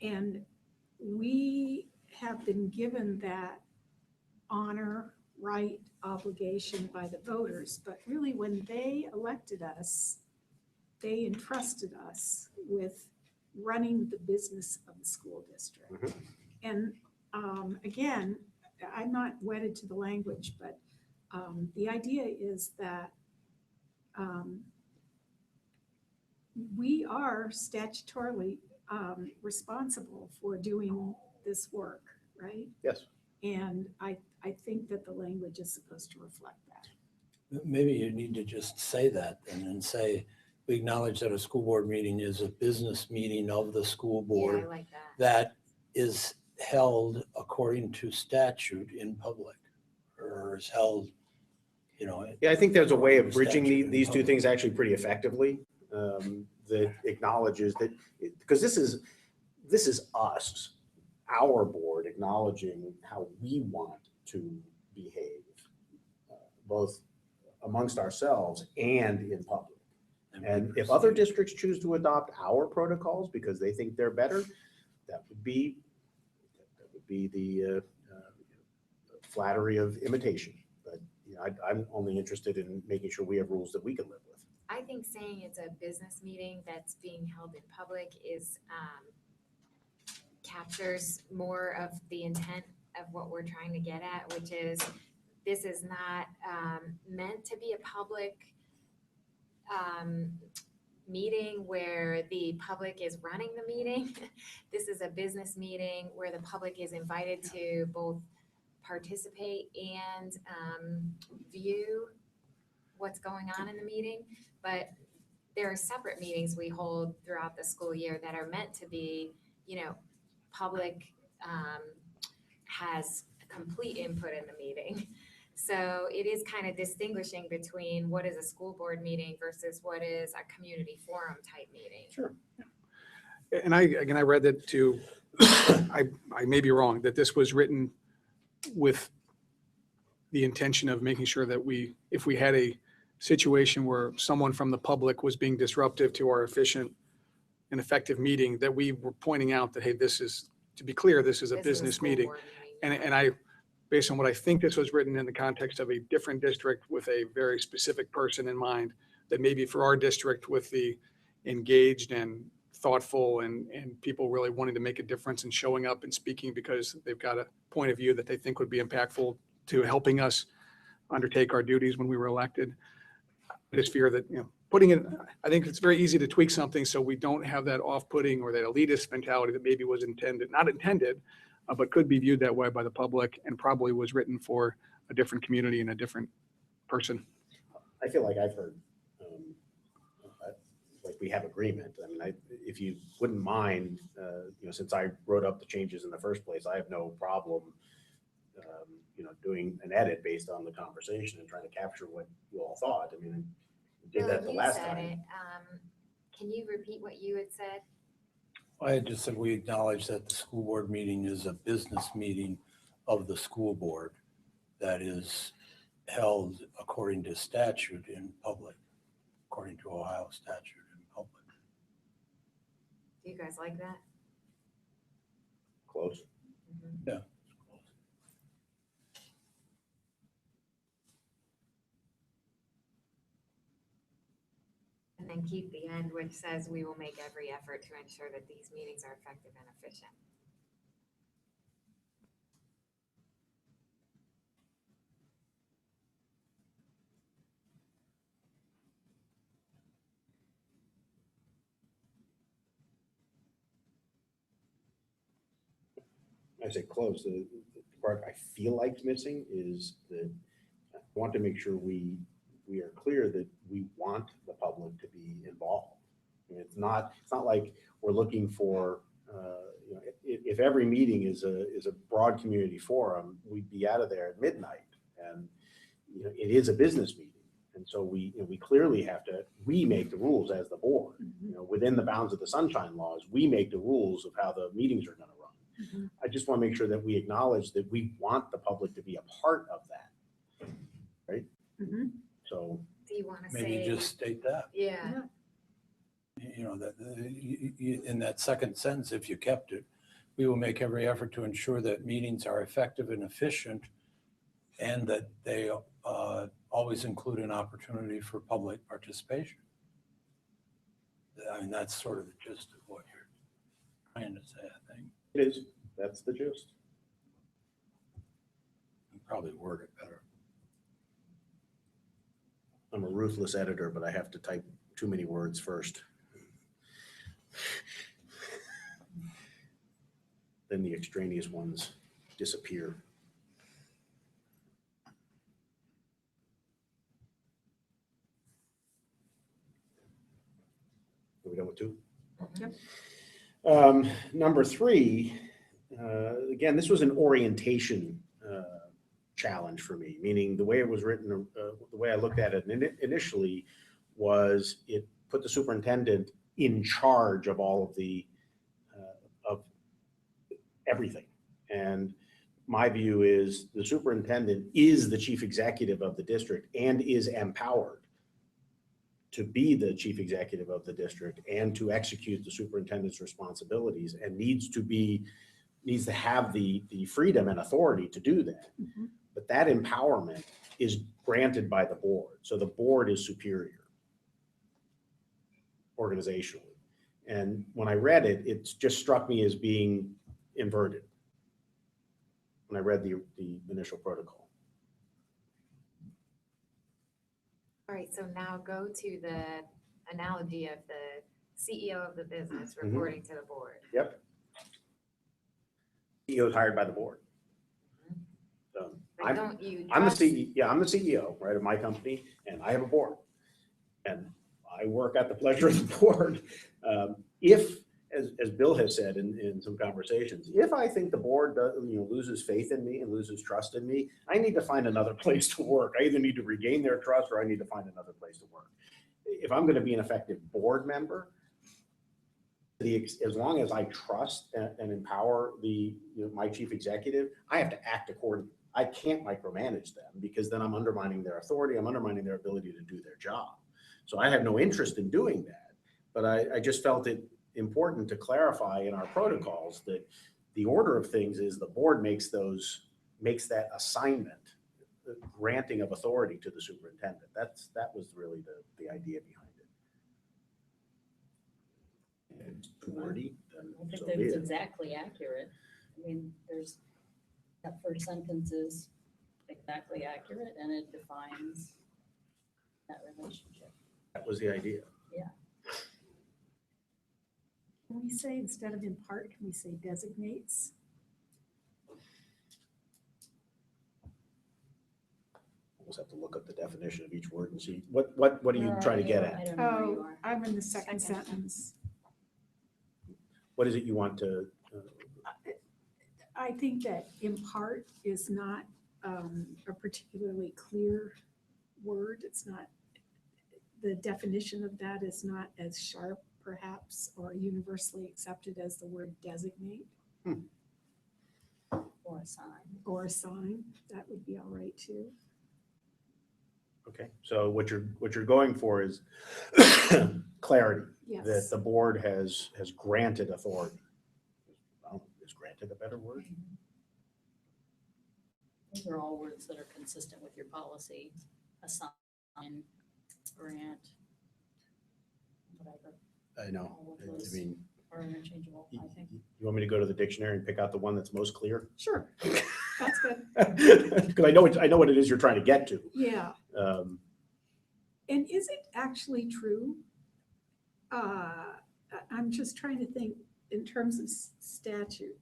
And we have been given that honor, right, obligation by the voters, but really when they elected us, they entrusted us with running the business of the school district. Mhm. And again, I'm not wedded to the language, but the idea is that we are statutorily responsible for doing this work, right? Yes. And I think that the language is supposed to reflect that. Maybe you need to just say that and then say, we acknowledge that a school board meeting is a business meeting of the school Yeah, I board like that. that is held according to statute in public, or is held, you know. Yeah, I think there's a way of bridging statute in these two public. things actually pretty effectively, that acknowledges that, because this is us, our board acknowledging how we want to behave, both amongst ourselves and in public. And if other districts choose to adopt our protocols because they think they're better, that would be the flattery of imitation. But you know, I'm only interested in making sure we have rules that we can live with. I think saying it's a business meeting that's being held in public is, captures more of the intent of what we're trying to get at, which is this is not meant to be a public meeting where the public is running the meeting. This is a business meeting where the public is invited to both participate and view what's going on in the meeting. But there are separate meetings we hold throughout the school year that are meant to be, you know, public has complete input in the meeting. So it is kind of distinguishing between what is a school board meeting versus what is a community forum type meeting. Sure. And I read that too. I may be wrong, that this was written with the intention of making sure that if we had a situation where someone from the public was being disruptive to our efficient and effective meeting, that we were pointing out that, hey, this is, to be clear, this is a This business school meeting. board meeting. And I, based on what I think this was written in the context of a different district with a very specific person in mind, that maybe for our district with the engaged and thoughtful and people really wanting to make a difference and showing up and speaking because they've got a point of view that they think would be impactful to helping us undertake our duties when we were elected. I just fear that, you know, putting it, I think it's very easy to tweak something so we don't have that off-putting or that elitist mentality that maybe was not intended, but could be viewed that way by the public and probably was written for a different community and a different person. I feel like I've heard, like we have agreement. I mean, if you wouldn't mind, you know, since I wrote up the changes in the first place, I have no problem, you know, doing an edit based on the conversation and trying to capture what you all thought. I mean, we did that the You last said time. it. Can you repeat what you had said? I had just said we acknowledge that the school board meeting is a business meeting of the school board that is held according to statute in public, according to Ohio statute in public. Do you guys like that? Close. Yeah. And then keep the end, which says we will make every effort to ensure that these meetings are effective and efficient. I say close. The part I feel like missing is that I want to make sure we are clear that we want the public to be involved. I mean, it's not like we're looking for, you know, if every meeting is a broad community forum, we'd be out of there at midnight. And you know, it is a business meeting, and so we clearly have to make the rules as the board. You know, within the bounds of the sunshine laws, we make the rules of how the meetings are going to run. I just want to make sure that we acknowledge that we want the public to be a part of that, right? So Do you want to say? Maybe just state that, Yeah. you know, that in that second sentence, if you kept it, we will make every effort to ensure that meetings are effective and efficient and that they always include an opportunity for public participation. I mean, that's sort of the gist of what you're trying to say, I think. it is. That's the gist. You probably word it better. I'm a ruthless editor, but I have to type too many words first. Then the extraneous ones disappear. Are we done with two? Yep. Number three, again, this was an orientation challenge for me, meaning the way it was written, the way I looked at it initially was it put the superintendent in charge of all of the, of everything. And my view is the superintendent is the chief executive of the district and is empowered to be the chief executive of the district and to execute the superintendent's responsibilities, and needs to have the freedom and authority to do that. Mhm. But that empowerment is granted by the board. So the board is superior organizationally. And when I read it, it just struck me as being inverted when I read the initial protocol. All right, so now go to the analogy of the CEO of the business Mhm. reporting to the board. Yep. CEO is hired by the board. So But don't you I'm the trust- CEO, yeah, I'm the CEO, right, of my company, and I have a board. And I work at the pleasure of the board. If, as Bill has said in some conversations, if I think the board loses faith in me and loses trust in me, I need to find another place to work. I either need to regain their trust or I need to find another place to work. If I'm going to be an effective board member, as long as I trust and empower my chief executive, I have to act accordingly. I can't micromanage them because then I'm undermining their authority. I'm undermining their ability to do their job. So I have no interest in doing that. But I just felt it important to clarify in our protocols that the order of things is the board makes that assignment, the granting of authority to the superintendent. That was really the idea behind it. And it's wordy, then I think so that be it's it. exactly accurate. I mean, that first sentence is exactly accurate and it defines that relationship. That was the idea. Can we say, instead of impart, can we say designates? We'll have to look up the definition of each word and see what are you trying to get I at? don't know where you Oh, are. I'm in the second Second sentence. What is it you want to? I think that impart is not a particularly clear word. It's not, the definition of that is not as sharp perhaps or universally accepted as the word designate Or assign. or assign. That would be all right too. Okay, so what you're going for is clarity, that Yes. the board has granted authority. Is granted a better word? Those are all words that are consistent with your policy. Assign, grant, whatever, I know. all of I those mean, are interchangeable, you I think. want me to go to the dictionary and pick out the one that's most clear? Sure. That's good. Because I know what it is you're trying to get to. Yeah. Um, And is it actually true? I'm just trying to think in terms of statute.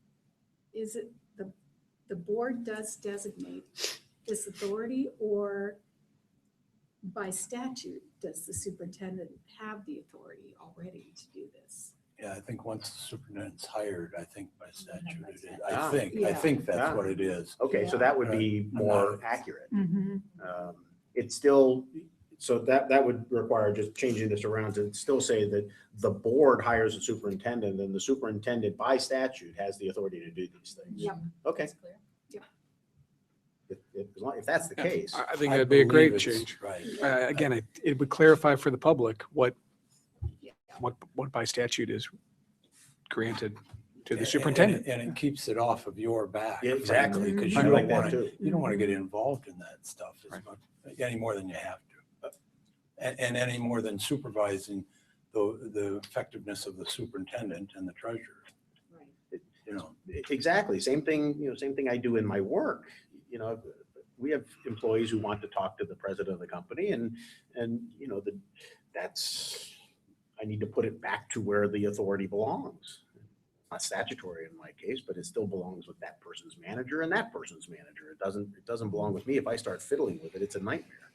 Is it the board does designate this authority, or by statute, does the superintendent have the authority already to do this? Yeah, I think once the superintendent's hired, I think by statute it is. Ah. I Yeah. think that's Ah. what it is. Okay, so that would be Right. more accurate. Mm-hmm. It's still, so that would require just changing this around to still say that the board hires a superintendent and the superintendent by statute has the authority to do these things. Yep. Okay, That's clear. if that's the case, I think that'd be a great believe it's change. Right. Again, it would clarify for the public what by statute is granted to the superintendent. And it keeps it off of your back. Yeah, exactly. Because I you like don't that want to, too. you don't want to get involved in that stuff as Right. much, any more than you have to. And any more than supervising the effectiveness of the superintendent and the treasurer, Right. you know. Exactly. Same thing I do in my work. We have employees who want to talk to the president of the company and that's, I need to put it back to where the authority belongs. Not statutory in my case, but it still belongs with that person's manager and that person's manager. It doesn't belong with me. If I start fiddling with it, it's a nightmare.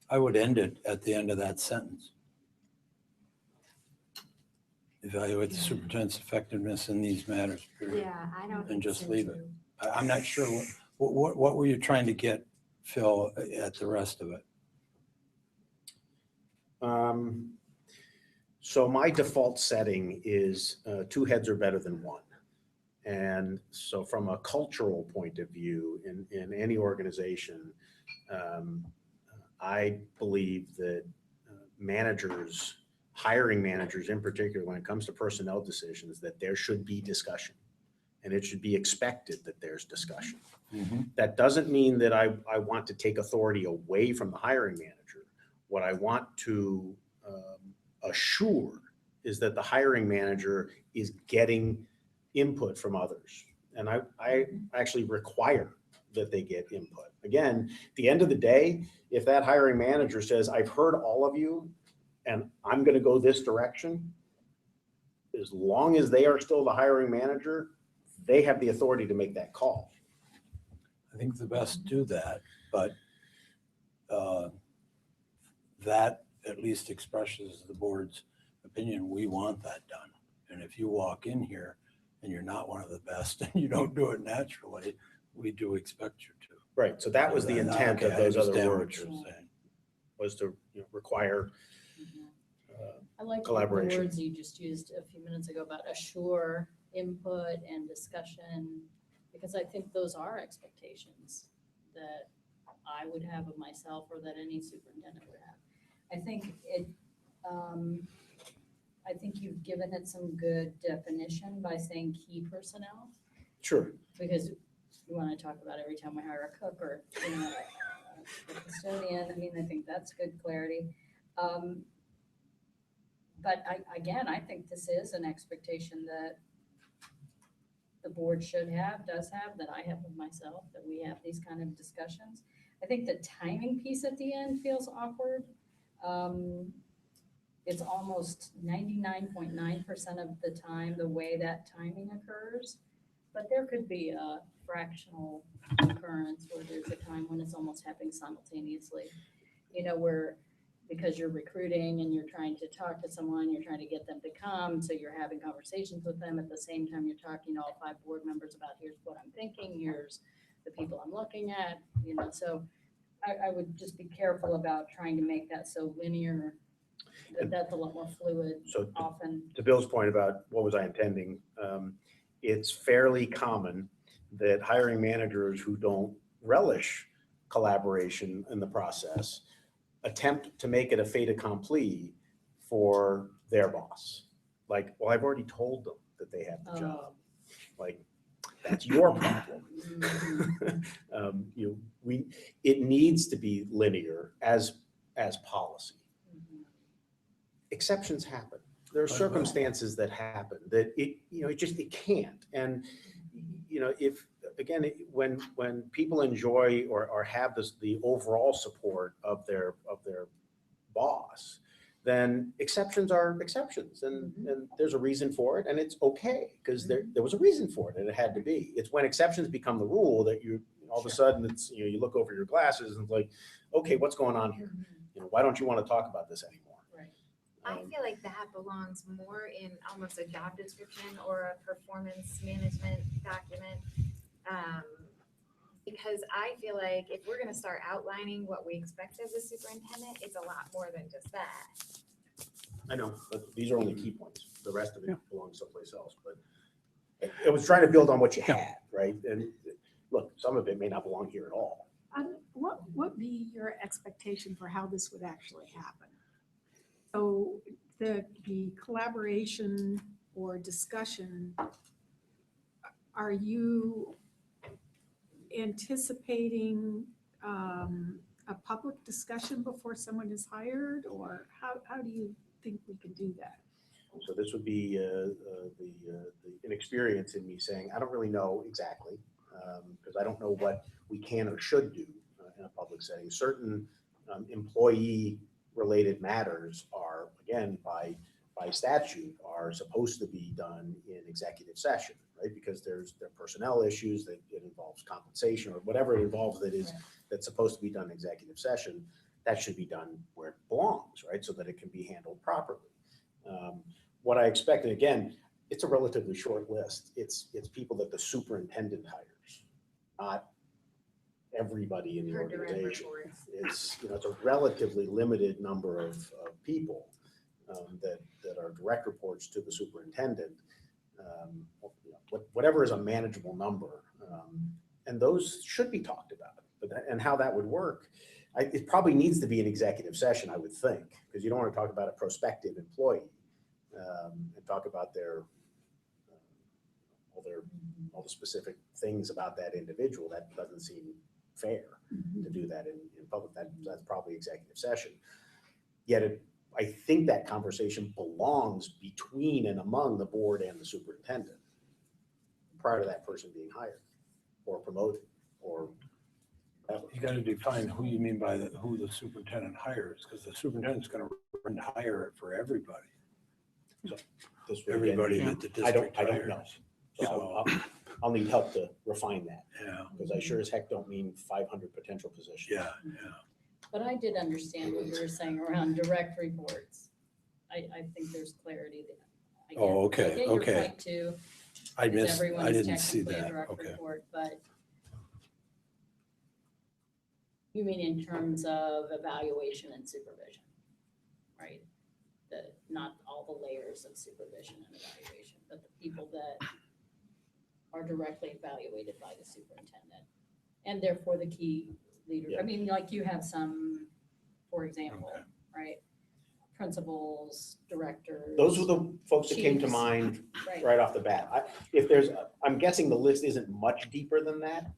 I would end it at the end of that sentence. evaluate the superintendent's effectiveness in these matters, period. Yeah, I don't. And think just so, leave it. too. I'm not sure, what were you trying to get, Phil, at the rest of it? So my default setting is 2 heads are better than 1. And so from a cultural point of view, in any organization, I believe that managers, hiring managers in particular, when it comes to personnel decisions, that there should be discussion. And it should be expected that there's discussion. That doesn't mean that I want to take authority away from the hiring manager. What I want to assure is that the hiring manager is getting input from others. And I actually require that they get input. Again, at the end of the day, if that hiring manager says, I've heard all of you and I'm going to go this direction, as long as they are still the hiring manager, they have the authority to make that call. I think the best do that, but that at least expresses the board's opinion. We want that done. And if you walk in here and you're not one of the best and you don't do it naturally, we do expect you to. Right. So that was the intent of those other words, Saying. was to require I like the collaboration. words you just used a few minutes ago about assure, input, and discussion, because I think those are expectations that I would have of myself or that any superintendent would have. I think I think you've given it some good definition by saying key personnel, Sure. because we want to talk about every time we hire a cook or a custodian. I mean, I think that's good clarity. But I think this is an expectation that the board should have, does have, that I have with myself, that we have these kind of discussions. I think the timing piece at the end feels awkward. It's almost 99.9% of the time the way that timing occurs, but there could be a fractional occurrence where there's a time when it's almost happening simultaneously. You know, where because you're recruiting and you're trying to talk to someone, you're trying to get them to come, so you're having conversations with them at the same time you're talking to all 5 board members about here's what I'm thinking, here's the people I'm looking at, you know, so I would just be careful about trying to make that so linear. That's a lot more fluid So often. to Bill's point about what was I intending, it's fairly common that hiring managers who don't relish collaboration in the process attempt to make it a fait accompli for their boss. Like, well, I've already told them that they have the job. Like, that's your problem. It needs to be linear as policy. Exceptions happen. There are circumstances that happen that it can't. And when people enjoy or have the overall support of their boss, then exceptions are exceptions, and there's a reason for it, and it's okay because there was a reason for it, and it had to be. It's when exceptions become the rule that you all of a sudden it's you look over your glasses and it's like, okay, what's going on here? Why don't you want to talk about this anymore? I feel like that belongs more in almost a job description or a performance management document. Because I feel like if we're going to start outlining what we expect of the superintendent, it's a lot more than just that. I know, but these are only key points. The rest of it belongs someplace else. But it was trying to build on what you had, right? And look, some of it may not belong here at all. What would be your expectation for how this would actually happen? So the collaboration or discussion, are you anticipating a public discussion before someone is hired, or how do you think we can do that? So this would be the inexperience in me saying, I don't really know exactly, because I don't know what we can or should do in a public setting. Certain employee-related matters are, again, by statute, are supposed to be done in executive session, right? Because there are personnel issues that it involves compensation or whatever it involves that's supposed to be done in executive session. That should be done where it belongs, right? So that it can be handled properly. what I expect, and again, it's a relatively short list. It's people that the superintendent hires, not everybody in the Her direct organization. reports. It's, it's a relatively limited number of people that are direct reports to the superintendent. Whatever is a manageable number, and those should be talked about. And how that would work, it probably needs to be an executive session, I would think, because you don't want to talk about a prospective employee and talk about all the specific things about that individual. That doesn't seem fair to do that in public. That's probably executive session. Yet I think that conversation belongs between and among the board and the superintendent prior to that person being hired or promoted or whatever. You got to define who you mean by who the superintendent hires, because the superintendent's going to hire it for everybody. So this would Everybody again that the be- I district don't know. hires. So So, I'll need help to refine that yeah, because I sure as heck don't mean 500 potential positions. yeah. But I did understand what you were saying around direct reports. I think there's clarity there. I get- Oh, okay, I get your okay. point too. I is missed, everyone I is didn't see technically a that. direct Okay. report, but you mean in terms of evaluation and supervision, right? Not all the layers of supervision and evaluation, but the people that are directly evaluated by the superintendent and therefore the key leaders. I mean, like you have some, for example, Okay. right? Principals, directors. Those were the folks that came to Chiefs. mind Right. right off the bat. I'm guessing the list isn't much deeper than that.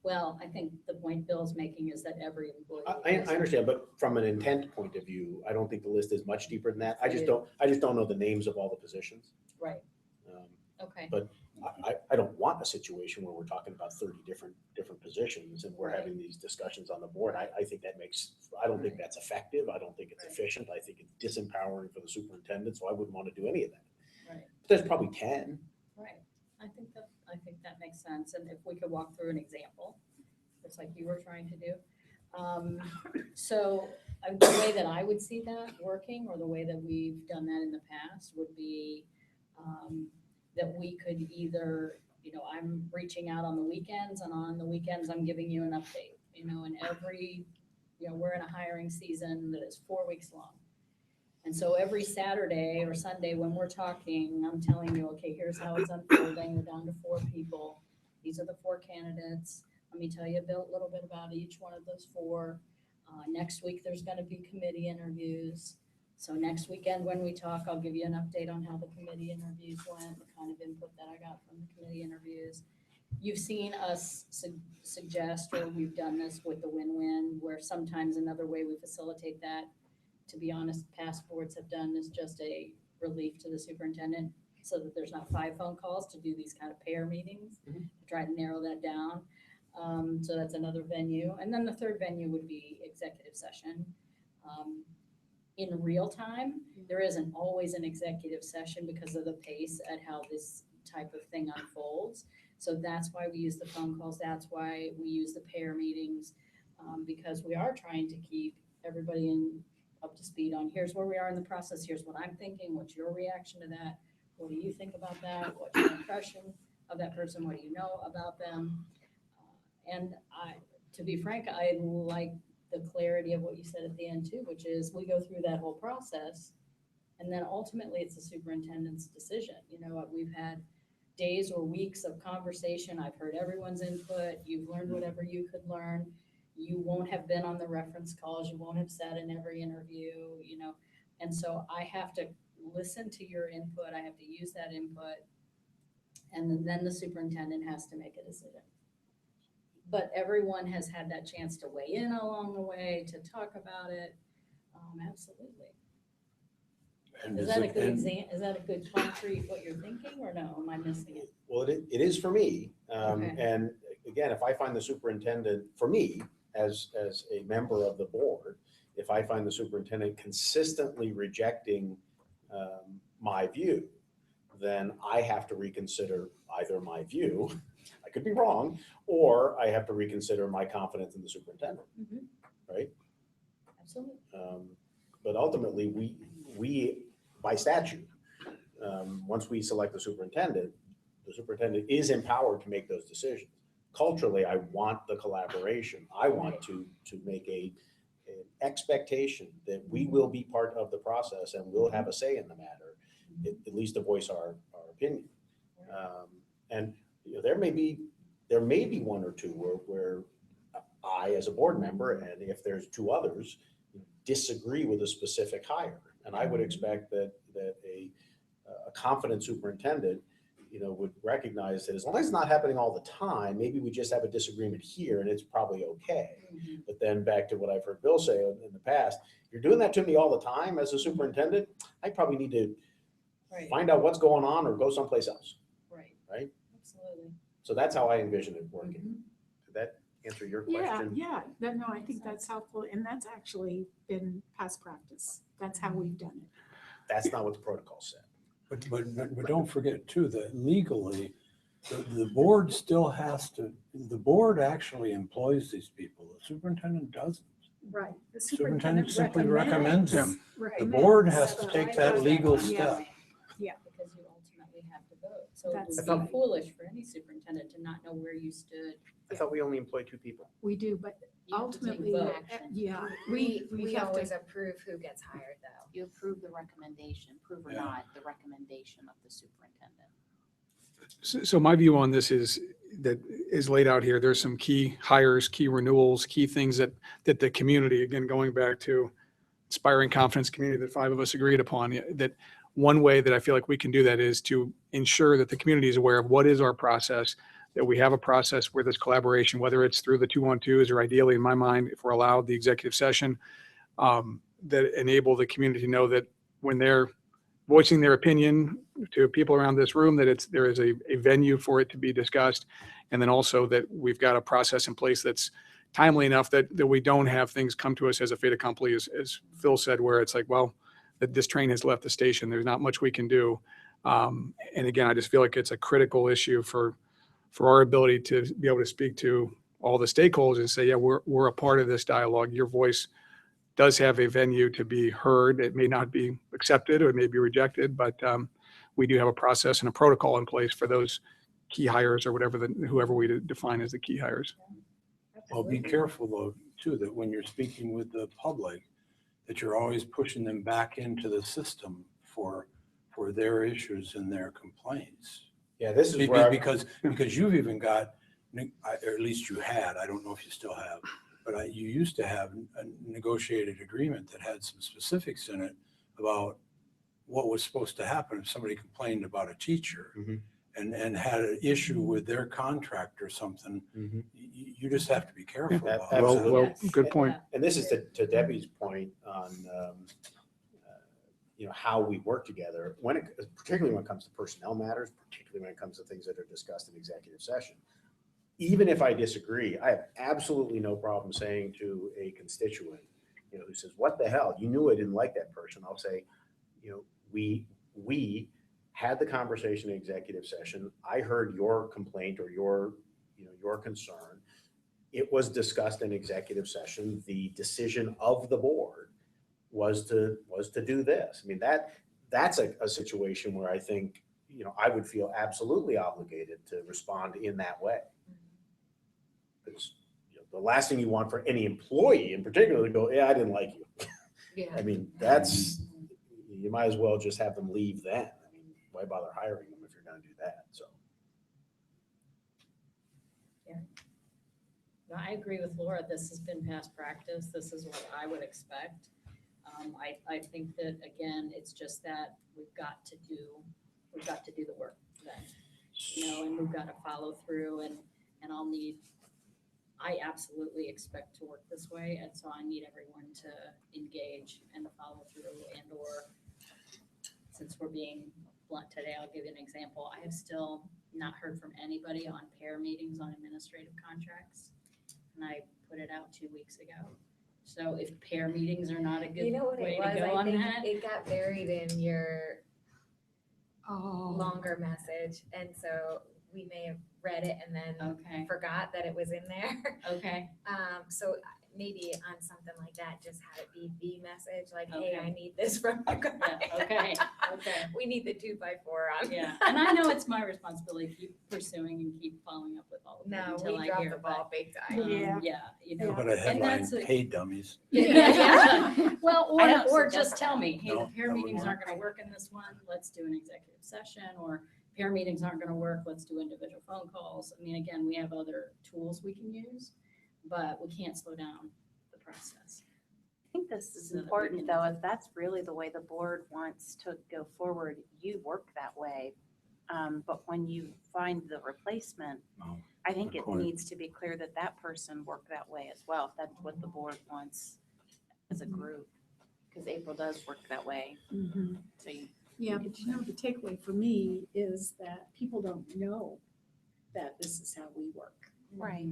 Well, I think the point Bill's making is that every employee. I understand, but from an intent point of view, I don't think the list is much deeper than that. I just don't know the names of all the positions. Right, Um, okay. But I don't want a situation where we're talking about 30 different positions and we're Right. having these discussions on the board. I don't think that's effective. I don't think it's Right. efficient. I think it's disempowering for the superintendent, so I wouldn't want to do any of that. Right. But there's probably 10. Right, I think that makes sense, and if we could walk through an example, just like you were trying to do. So the way that I would see that working, or the way that we've done that in the past, would be that we could either, I'm reaching out on the weekends, and on the weekends, I'm giving you an update, and every, we're in a hiring season that is 4 weeks long. And so every Saturday or Sunday when we're talking, I'm telling you, okay, here's how it's unfolding. We're down to 4 people. These are the 4 candidates. Let me tell you a little bit about each one of those 4. Next week, there's going to be committee interviews. So next weekend when we talk, I'll give you an update on how the committee interviews went, the kind of input that I got from the committee interviews. You've seen us suggest, or we've done this with the win-win, where sometimes another way we facilitate that, to be honest, past boards have done is just a relief to the superintendent so that there's not 5 phone calls to do these kind of pair meetings, Mhm. try to narrow that down. So that's another venue. And then the third venue would be executive session. In real time, there isn't always an executive session because of the pace at how this type of thing unfolds. So that's why we use the phone calls. That's why we use the pair meetings, because we are trying to keep everybody up to speed on here's where we are in the process. Here's what I'm thinking. What's your reaction to that? What do you think about that? What's your impression of that person? What do you know about them? And to be frank, I like the clarity of what you said at the end too, which is we go through that whole process and then ultimately it's the superintendent's decision. We've had days or weeks of conversation. I've heard everyone's input. You've learned whatever you could learn. You won't have been on the reference calls. You won't have sat in every interview, and so I have to listen to your input. I have to use that input. And then the superintendent has to make a decision. But everyone has had that chance to weigh in along the way, to talk about it. Absolutely. And Is is that a it- good and- example? Is that a good concrete what you're thinking, or no? Am I missing it? Well, it is for me. Okay. And again, if I find the superintendent, for me, as a member of the board, if I find the superintendent consistently rejecting my view, then I have to reconsider either my view, I could be wrong, or I have to reconsider my confidence in the superintendent, right? Absolutely. But ultimately, we, by statute, once we select the superintendent is empowered to make those decisions. Culturally, I want the collaboration. I want to make an expectation that we will be part of the process and we'll have a say in the matter, at least to voice our opinion. And you know, there may be one or two where I, as a board member, and if there's two others, disagree with a specific hire. And I would expect that a confident superintendent, you know, would recognize that as long as it's not happening all the time, maybe we just have a disagreement here and it's probably okay. But then back to what I've heard Bill say in the past, you're doing that to me all the time as a superintendent, I probably need to find out what's going on or go someplace else. Right? Absolutely. So that's how I envision it working. Did that answer your Yeah, question? yeah, no, I think that's helpful, and that's actually been past practice. That's how we've done it. That's not what the protocol said. But don't forget too, that legally, the board still has to, the board actually employs these people. The superintendent doesn't. Right. The Superintendent simply recommends them. The recommends. board has to So take I that thought legal was step. right, Because you ultimately have to vote. So it That's would right. be foolish for any superintendent to not know where you stood. I thought we only employ 2 people. We do, but You have to take ultimately, vote. yeah, We we have always to, approve who gets hired though. You approve the recommendation, approve or Yeah. not, the recommendation of the superintendent. So my view on this is that is laid out here. There's some key hires, key renewals, key things that the community, again, going back to inspiring confidence community that 5 of us agreed upon, that one way that I feel like we can do that is to ensure that the community is aware of what is our process, that we have a process where there's collaboration, whether it's through the 2-on-2s or ideally, in my mind, if we're allowed, the executive session, that enable the community to know that when they're voicing their opinion to people around this room, that there is a venue for it to be discussed. And then also that we've got a process in place that's timely enough that we don't have things come to us as a fait accompli, as Phil said, where it's like, well, that this train has left the station. There's not much we can do. And again, I just feel like it's a critical issue for our ability to be able to speak to all the stakeholders and say, yeah, we're a part of this dialogue. Your voice does have a venue to be heard. It may not be accepted or it may be rejected, but we do have a process and a protocol in place for those key hires or whoever we define as the key hires. Well, be careful though, too, that when you're speaking with the public, that you're always pushing them back into the system for their issues and their complaints. Yeah, this is where Because you've even got, or at least you had, I don't know if you still have, but you used to have a negotiated agreement that had some specifics in it about what was supposed to happen if somebody complained about a teacher and had an issue with their contract or something. You just have to be careful about it. Absolutely. Well, Yes. good point. And this is to Debbie's point on, you know, how we work together, particularly when it comes to personnel matters, particularly when it comes to things that are discussed in executive session. Even if I disagree, I have absolutely no problem saying to a constituent, you know, who says, "What the hell? You knew I didn't like that person." I'll say, you know, we had the conversation in executive session. I heard your complaint or your concern. It was discussed in executive session. The decision of the board was to do this. I mean, that's a situation where I think, you know, I would feel absolutely obligated to respond in that way. Because, you know, the last thing you want for any employee in particular to go, "Yeah, I didn't like you." Yeah. I mean, you might as well just have them leave then. I mean, why bother hiring them if you're going to do that? So. No, I agree with Laura. This has been past practice. This is what I would expect. I think that, again, it's just that we've got to do the work then, you know, and we've got to follow through and I absolutely expect to work this way. And so I need everyone to engage and to follow through or since we're being blunt today, I'll give you an example. I have still not heard from anybody on pair meetings on administrative contracts. And I put it out 2 weeks ago. So if pair meetings are not a good You know what way it was? to go I on think that. it got buried in your oh, longer message. And so we may have read it and then Okay, forgot that it was in there. okay. So maybe on something like that, just have it be the message, like, hey, Okay. I need this from you guys. Yeah, okay, okay. We need the 2x4 on. Yeah, and I know it's my responsibility to keep pursuing and keep following up with all of them No, until we I dropped hear, the ball big but, time. Yeah. yeah, you know. But a headline, that's a- hey dummies. Yeah. Well, I don't or suggest just tell that. me, hey, No, the pair that meetings wouldn't aren't gonna work in this one, let's do an executive session, or pair meetings aren't gonna work, let's do individual phone calls. I mean, again, we have other tools we can use, but we can't slow down the process. I think this is So that we important, can- though, if that's really the way the board wants to go forward, you work that way. But when you find the replacement, Oh, I think good it point. needs to be clear that that person worked that way as well, if that's what the board wants as a group. Because April does work that way, Mhm. so you, Yeah, but the takeaway for me is that people don't know that this is how we work. right.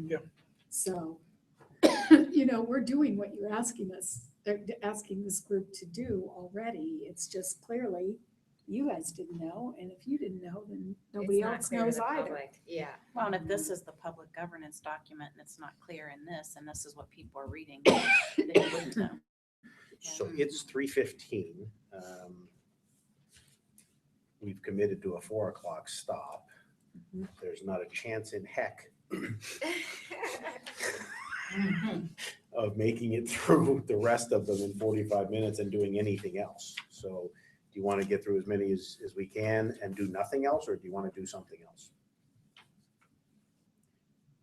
So, we're doing what you're asking us, asking this group to do already. It's just clearly you guys didn't know, and if you didn't know, then nobody It's not else clear to knows the either. public. Yeah. Well, and if this is the public governance document and it's not clear in this, and this is what people are reading, then you wouldn't know. So it's 3:15. We've committed to a 4 o'clock stop. Mhm. There's not a chance in heck Mhm. of making it through the rest of them in 45 minutes and doing anything else. So do you want to get through as many as we can and do nothing else, or do you want to do something else?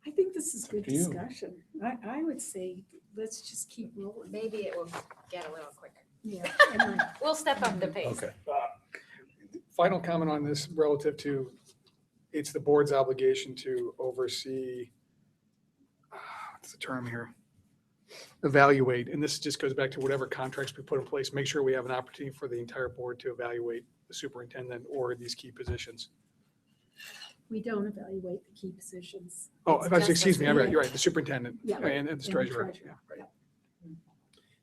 I think this is Up good to you. discussion. I would say, let's just keep rolling. Maybe it will get a little quicker. Yeah. and I- We'll step up the pace. Okay. Final comment on this relative to, it's the board's obligation to oversee, what's the term here? Evaluate, and this just goes back to whatever contracts we put in place, make sure we have an opportunity for the entire board to evaluate the superintendent or these key positions. We don't evaluate the key positions. Oh, It's just excuse me, I'm right, the- you're right, the superintendent Yeah. and the and the treasurer. treasurer. Yeah, right.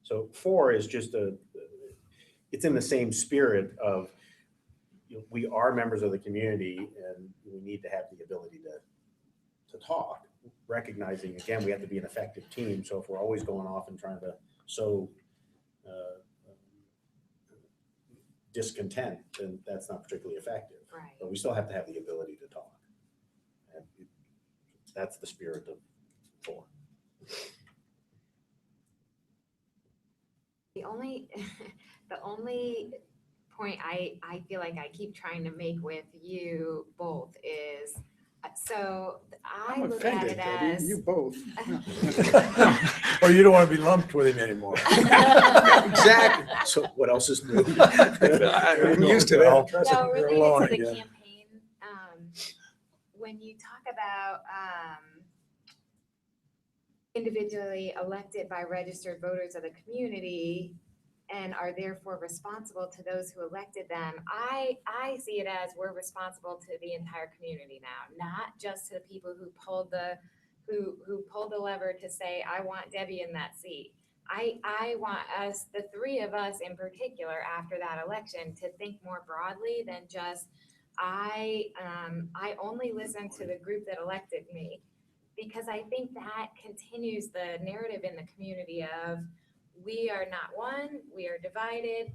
So 4 is just it's in the same spirit of, we are members of the community and we need to have the ability to talk, recognizing, again, we have to be an effective team. So if we're always going off and trying to sow discontent, then that's not particularly effective. Right. But we still have to have the ability to talk. And that's the spirit of 4. The only, the only point I feel like I keep trying to make with you both is, so I I'm look at offended, it Debbie, as. you both. Or you don't want to be lumped with him anymore. Exactly. So what else is new? I'm used to Well, that. trust me, No, you're related alone to the again. campaign, when you talk about, individually elected by registered voters of the community and are therefore responsible to those who elected them, I see it as we're responsible to the entire community now, not just to the people who pulled the lever to say, I want Debbie in that seat. I want us, the 3 of us in particular, after that election, to think more broadly than just, I only listen to the group that elected me. Because I think that continues the narrative in the community of, we are not one, we are divided,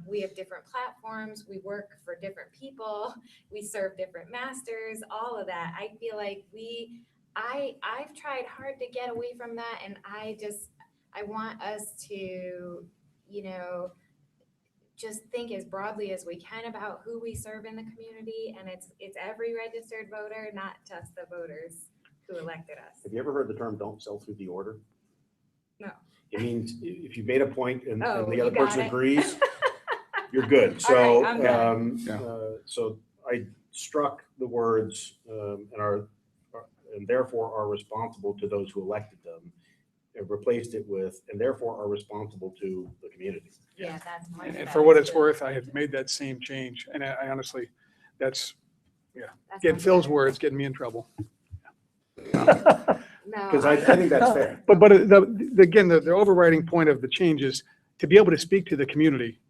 we have different platforms, we work for different people, we serve different masters, all of that. I feel like I've tried hard to get away from that, and I want us to, just think as broadly as we can about who we serve in the community, and it's every registered voter, not just the voters who elected us. Have you ever heard the term "don't sell through the order"? No. It means if you made a point and Oh, the you other got person it. agrees, you're good. All So, right, I'm good. so I struck the words and therefore are responsible to those who elected them, and replaced it with and therefore are responsible to the community. Yeah, that's much And better. for what it's too. worth, I had made that same change, and I honestly, that's, That's getting much Phil's better. words, getting me in trouble. No, Because I think that's fair. But again, the overriding point of the change is to be able to speak to the community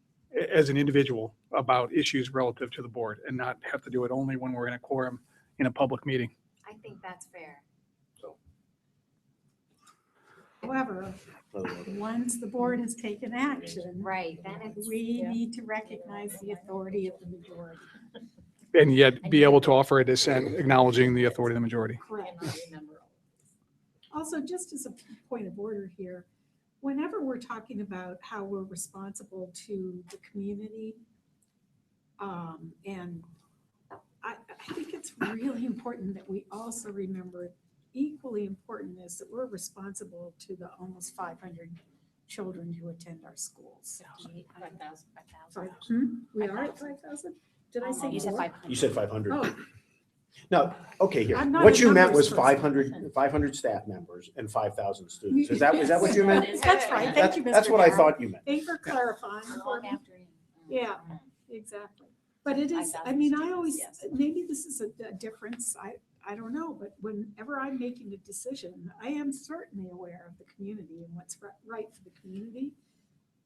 as an individual about issues relative to the board and not have to do it only when we're in a quorum in a public meeting. I think that's fair. However, once the board has taken action, Right, then it's. we need to recognize the authority of the majority. And yet be able to offer a dissent, acknowledging the authority of the majority. Correct. Cannot remember all Also, just as a point of order here, whenever we're talking about how we're responsible to the community, and I think it's really important that we also remember, equally important is that we're responsible to the almost 500 children who attend our schools. of 5,000. Sorry, we are at 5,000? Did I say You said more? 500. You said 500. Oh, No, okay, here. I'm not What a you meant numbers was person. 500 staff members and 5,000 students. Is that what you meant? That's right. Thank you, Mr. That's what I Barrow. thought you meant. Thank you for clarifying for Long me. after you. Yeah, exactly. But it is, I 5,000 mean, I students, always, yes. maybe this is a difference, I don't know, but whenever I'm making a decision, I am certainly aware of the community and what's right for the community.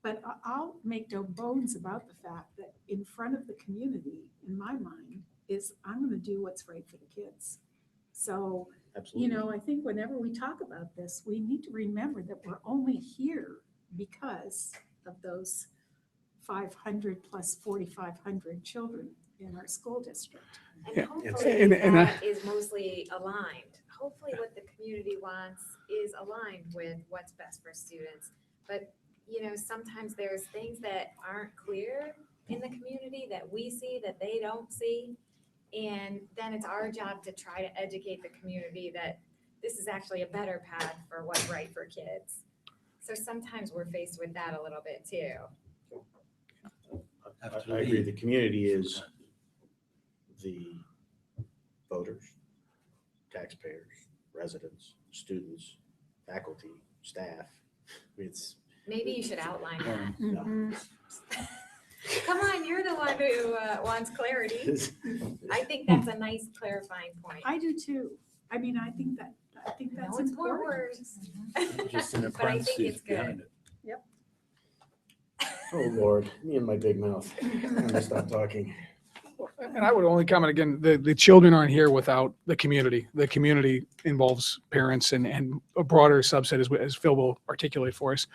But I'll make no bones about the fact that in front of the community, in my mind, is I'm gonna do what's right for the kids. So, Absolutely. I think whenever we talk about this, we need to remember that we're only here because of those 500 plus 4,500 children in our school district. And Yeah. hopefully And that is mostly aligned. Hopefully what the community wants is aligned with what's best for students. But, sometimes there's things that aren't clear in the community that we see that they don't see. And then it's our job to try to educate the community that this is actually a better path for what's right for kids. So sometimes we're faced with that a little bit too. I agree. The community is the voters, taxpayers, residents, students, faculty, staff. It's, Maybe you should outline that. Mhm. Come on, you're the one who wants clarity. I think that's a nice clarifying point. I do too. I mean, I think that's No, it's more important. words. Just in a But I think parentheses it's good. behind it. oh Lord, me and my big mouth. I'm gonna stop talking. And I would only comment again, the children aren't here without the community. The community involves parents and a broader subset as Phil will articulate for us.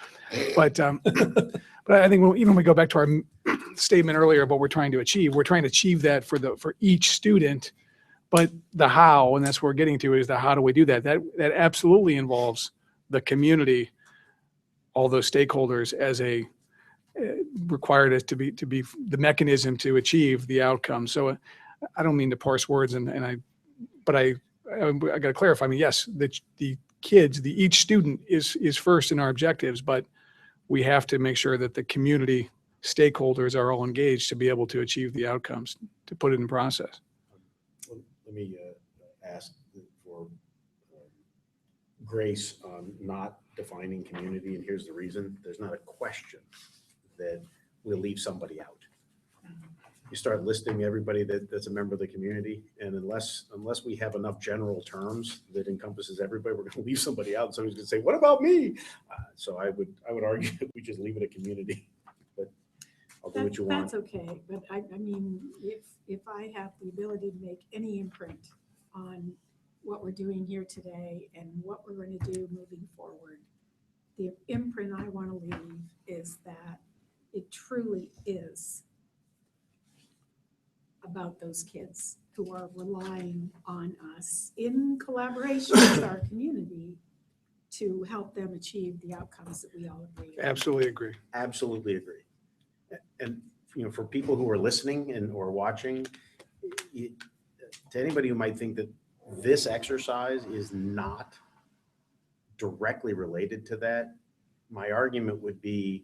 But I think even when we go back to our statement earlier about what we're trying to achieve that for each student. But the how, and that's what we're getting to, is the how do we do that? That absolutely involves the community, all those stakeholders as required as to be the mechanism to achieve the outcome. So I don't mean to parse words, but I got to clarify. I mean, yes, the kids, each student is first in our objectives, but we have to make sure that the community stakeholders are all engaged to be able to achieve the outcomes, to put it in process. Let me ask for grace on not defining community, and here's the reason. There's not a question that we'll leave somebody out. You start listing everybody that's a member of the community, and unless we have enough general terms that encompasses everybody, we're going to leave somebody out. And somebody's going to say, "What about me?" So I would argue that we just leave it a community. But I'll do what you want. That's okay, but I mean, if I have the ability to make any imprint on what we're doing here today and what we're going to do moving forward, the imprint I want to leave is that it truly is about those kids who are relying on us in collaboration with our community to help them achieve the outcomes that we all agree on. Absolutely agree. Absolutely agree. And, for people who are listening and or watching, to anybody who might think that this exercise is not directly related to that, my argument would be,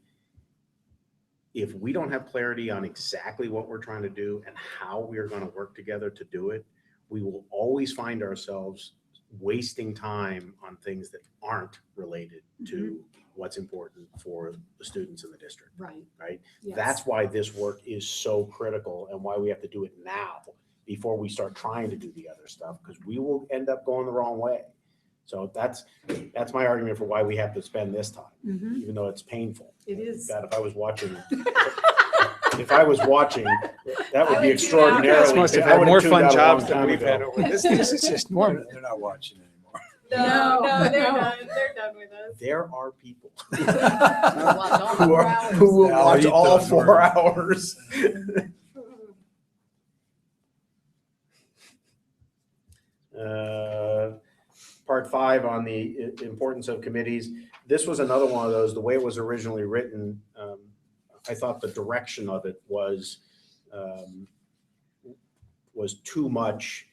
if we don't have clarity on exactly what we're trying to do and how we are going to work together to do it, we will always find ourselves wasting time on things that aren't related to what's important for the students in the district. Right. Yes. That's why this work is so critical and why we have to do it now before we start trying to do the other stuff, because we will end up going the wrong way. So that's my argument for why we have to spend this time, Mhm. even though it's painful. It is. God, if I was watching, that would I be would tune out. extraordinarily. Must have I had would more tuned fun out a jobs long than time we've ago. had over this. This is just normal. They're not watching anymore. No, they're no. done. They're done with us. There are people Watch all who four are, hours. who will I'll watch eat all those 4 words. hours. Part 5 on the importance of committees. This was another one of those, the way it was originally written, I thought the direction of it was too much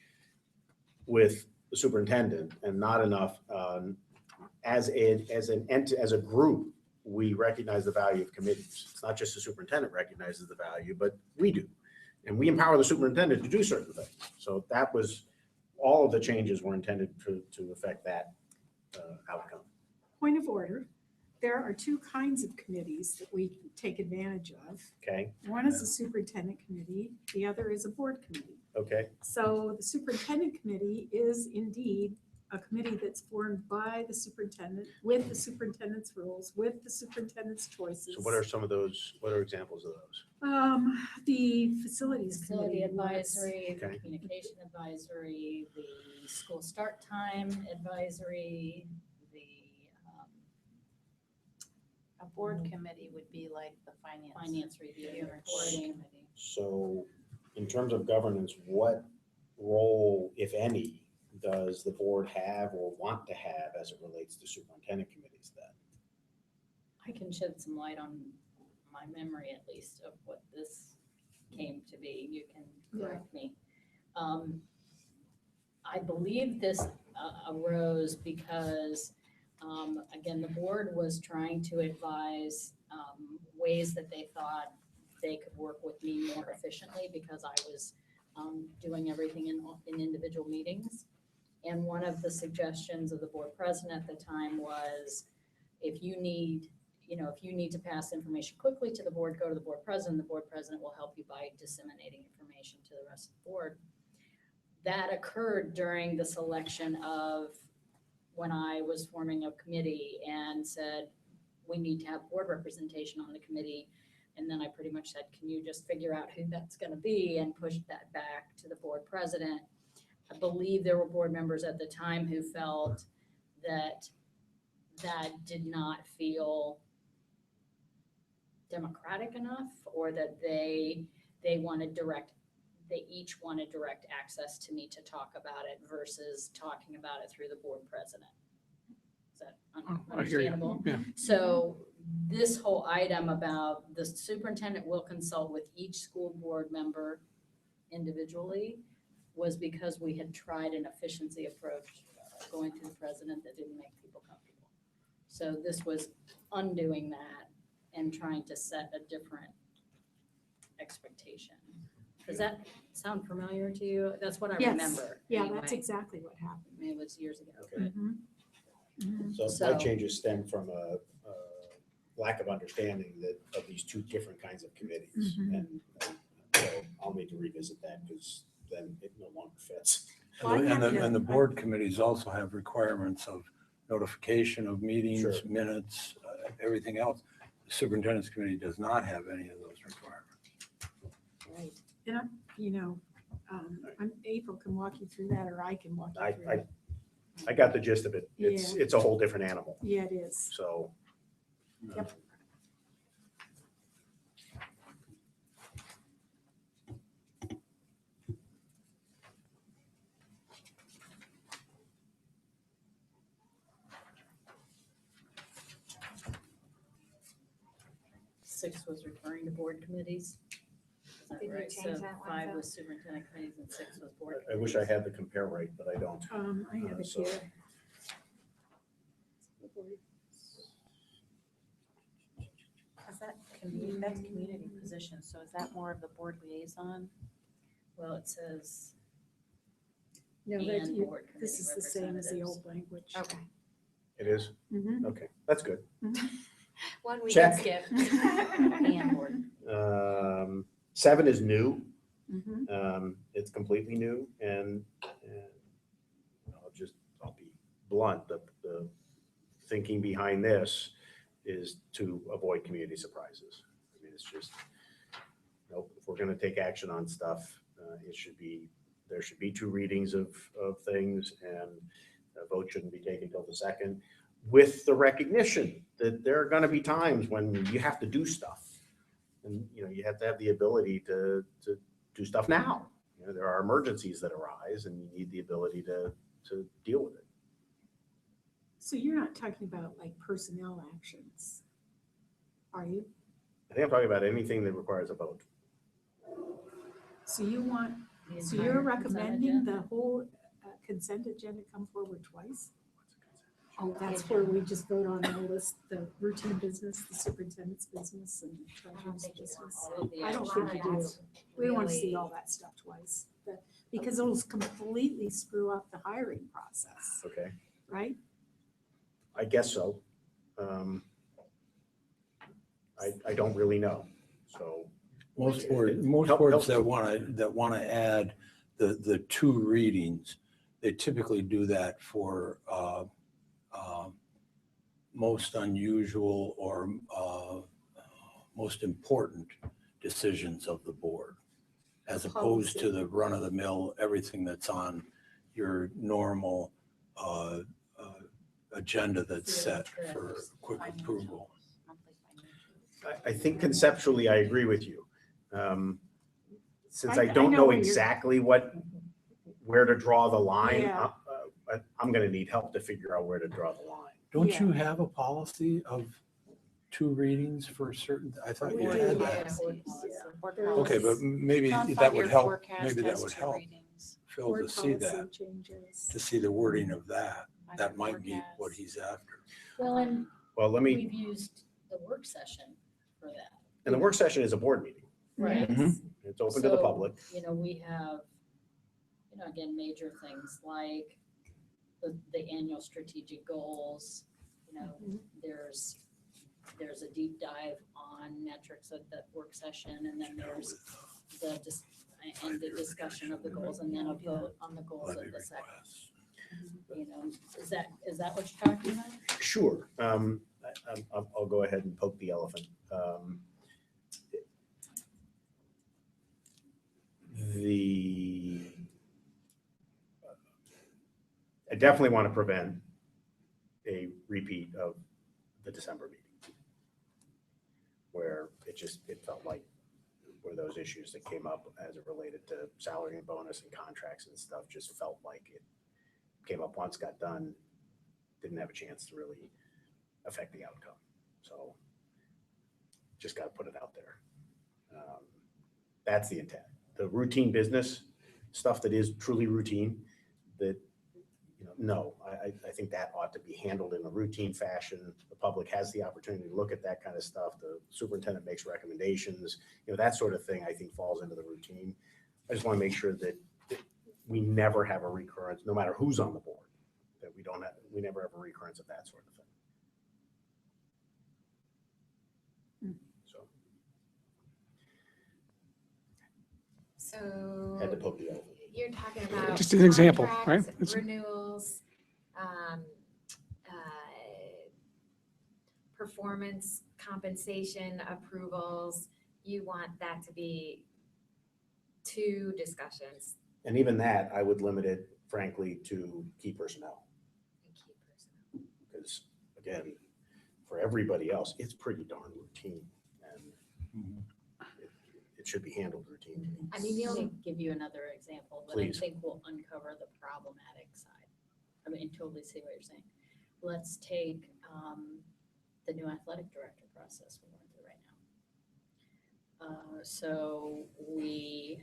with the superintendent and not enough as a group. We recognize the value of committees. It's not just the superintendent recognizes the value, but we do. And we empower the superintendent to do certain things. So that was, all of the changes were intended to affect that outcome. Point of order, there are 2 kinds of committees that we take advantage of. Okay, One is a superintendent committee, the other is a board committee. okay, So the superintendent committee is indeed a committee that's formed by the superintendent with the superintendent's rules, with the superintendent's choices. so what are some of those, what are examples of those? The facilities Facility committee was- advisory, the Okay. communication advisory, the school start time advisory, the A board committee would be like the finance. finance review and reporting committee. So in terms of governance, what role, if any, does the board have or want to have as it relates to superintendent committees then? I can shed some light on my memory at least of what this came to be. You can correct me. I believe this arose because, again, the board was trying to advise ways that they thought they could work with me more efficiently because I was doing everything in individual meetings. And one of the suggestions of the board president at the time was, if you need to pass information quickly to the board, go to the board president. The board president will help you by disseminating information to the rest of the board. That occurred during the selection of when I was forming a committee and said, we need to have board representation on the committee. And then I pretty much said, can you just figure out who that's going to be, and pushed that back to the board president. I believe there were board members at the time who felt that did not feel democratic enough, or that they each wanted direct access to me to talk about it versus talking about it through the board president. Is that I hear you. understandable? Yeah. So this whole item about the superintendent will consult with each school board member individually was because we had tried an efficiency approach going through the president that didn't make people comfortable. So this was undoing that and trying to set a different expectation. Does that sound familiar to you? That's what I Yes. remember. Yeah, anyway. that's exactly what happened. Maybe it was years ago. Okay. Mhm. Mhm. So my So- changes stem from a lack of understanding of these 2 different kinds of committees. Mhm. And so I'll need to revisit that because then it no longer fits. Well, I have to- And the board committees also have requirements of notification of meetings, Sure. minutes, everything else. The superintendent's committee does not have any of those requirements. Right. April can walk you through that, or I can walk you through it. I got the gist of it. It's a whole different animal. Yeah, it is. So. Yep. Six was referring to board committees. Is that Did you right? change So that one, 5 Phil? was superintendent committees and 6 was board. I wish I had the compare right, but I don't. I have it So- here. That's community position, so is that more of the board liaison? Well, it says No, that and you, board this committee is the same as the representatives. old language. Okay. It is? Mhm. Okay, that's good. One we Check. can skip. And board. 7 is new. Mhm. It's completely new and I'll be blunt. The thinking behind this is to avoid community surprises. I mean, it's just, nope, if we're going to take action on stuff, there should be 2 readings of things, and A vote shouldn't be taken till the 2nd, with the recognition that there are going to be times when you have to do stuff. And, you have to have the ability to do stuff now. There are emergencies that arise and you need the ability to deal with it. So you're not talking about like personnel actions, are you? I think I'm talking about anything that requires a vote. So you want, The so entire you're consent recommending agenda? the whole consent agenda come forward twice? Oh, That's where we just vote on the list, the routine business, the superintendent's business and treasurer's business. All of the I don't actual think we do. We don't want to see Really- all that stuff twice, because it'll completely screw up the hiring process, Okay, right? I guess so. I don't really know. So Most Help- boards help. that want to add the 2 readings, they typically do that for most unusual or most important decisions of the board, as opposed to the run-of-the-mill, everything that's on your normal agenda that's set for quick approval. Monthly financials. I think conceptually, I agree with you. Since I I don't know know where you're- exactly where to draw the line, Yeah. I'm going to need help to figure out where to draw the line. Don't you have a policy of 2 readings for certain? I thought you We had do, that. Board Okay, but policies. maybe Not that would five-year help. forecast Maybe that has would 2 help readings. Phil Board to see policy that, changes. to see the wording of that. Five-year That might be forecast. what he's after. Well, and Well, let me, we've used the work session for that. and the work session is a board meeting. Right. It's open to the So, public. We have, again, major things like the annual strategic goals. Mhm. There's a deep dive on metrics at that work session, and then there's the discussion of the goals, and then a vote on the goals Levy of the second. requests. Is that what you're talking about? Sure. I'll go ahead and poke the elephant. I definitely want to prevent a repeat of the December meeting, where it felt like were those issues that came up as it related to salary and bonus and contracts and stuff, just felt like it came up once, got done, didn't have a chance to really affect the outcome. So just got to put it out there. That's the intent. The routine business stuff that is truly routine, that, no, I think that ought to be handled in a routine fashion. The public has the opportunity to look at that kind of stuff. The superintendent makes recommendations, that sort of thing, I think falls into the routine. I just want to make sure that we never have a recurrence, no matter who's on the board, that we never have a recurrence of that sort of thing. So had to So poke the elephant. you're talking about. Just an example, right? contracts, It's- Renewals, performance compensation approvals. You want that to be 2 discussions. And even that, I would limit it frankly to key personnel. and key personnel. Because again, for everybody else, it's pretty darn routine and it should be handled routinely. I mean, the Let only, me give you another example that Please. I think will uncover the problematic side. Totally see what you're saying. Let's take the new athletic director process we're going through right now.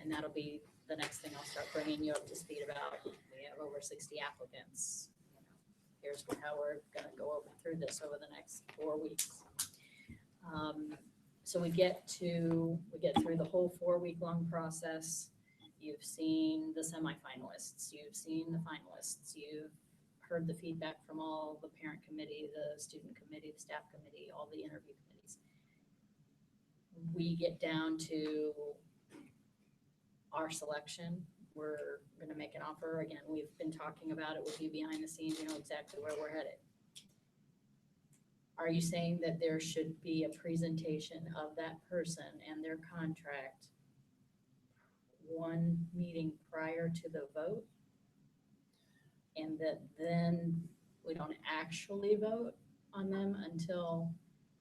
And that'll be the next thing I'll start bringing you up to speed about. We have over 60 applicants. Here's how we're gonna go through this over the next 4 weeks. So we get through the whole 4-week-long process. You've seen the semifinalists, you've seen the finalists, you've heard the feedback from all the parent committee, the student committee, the staff committee, all the interview committees. We get down to our selection. We're gonna make an offer. Again, we've been talking about it with you behind the scenes, you know exactly where we're headed. Are you saying that there should be a presentation of that person and their contract 1 meeting prior to the vote? and that then we don't actually vote on them until,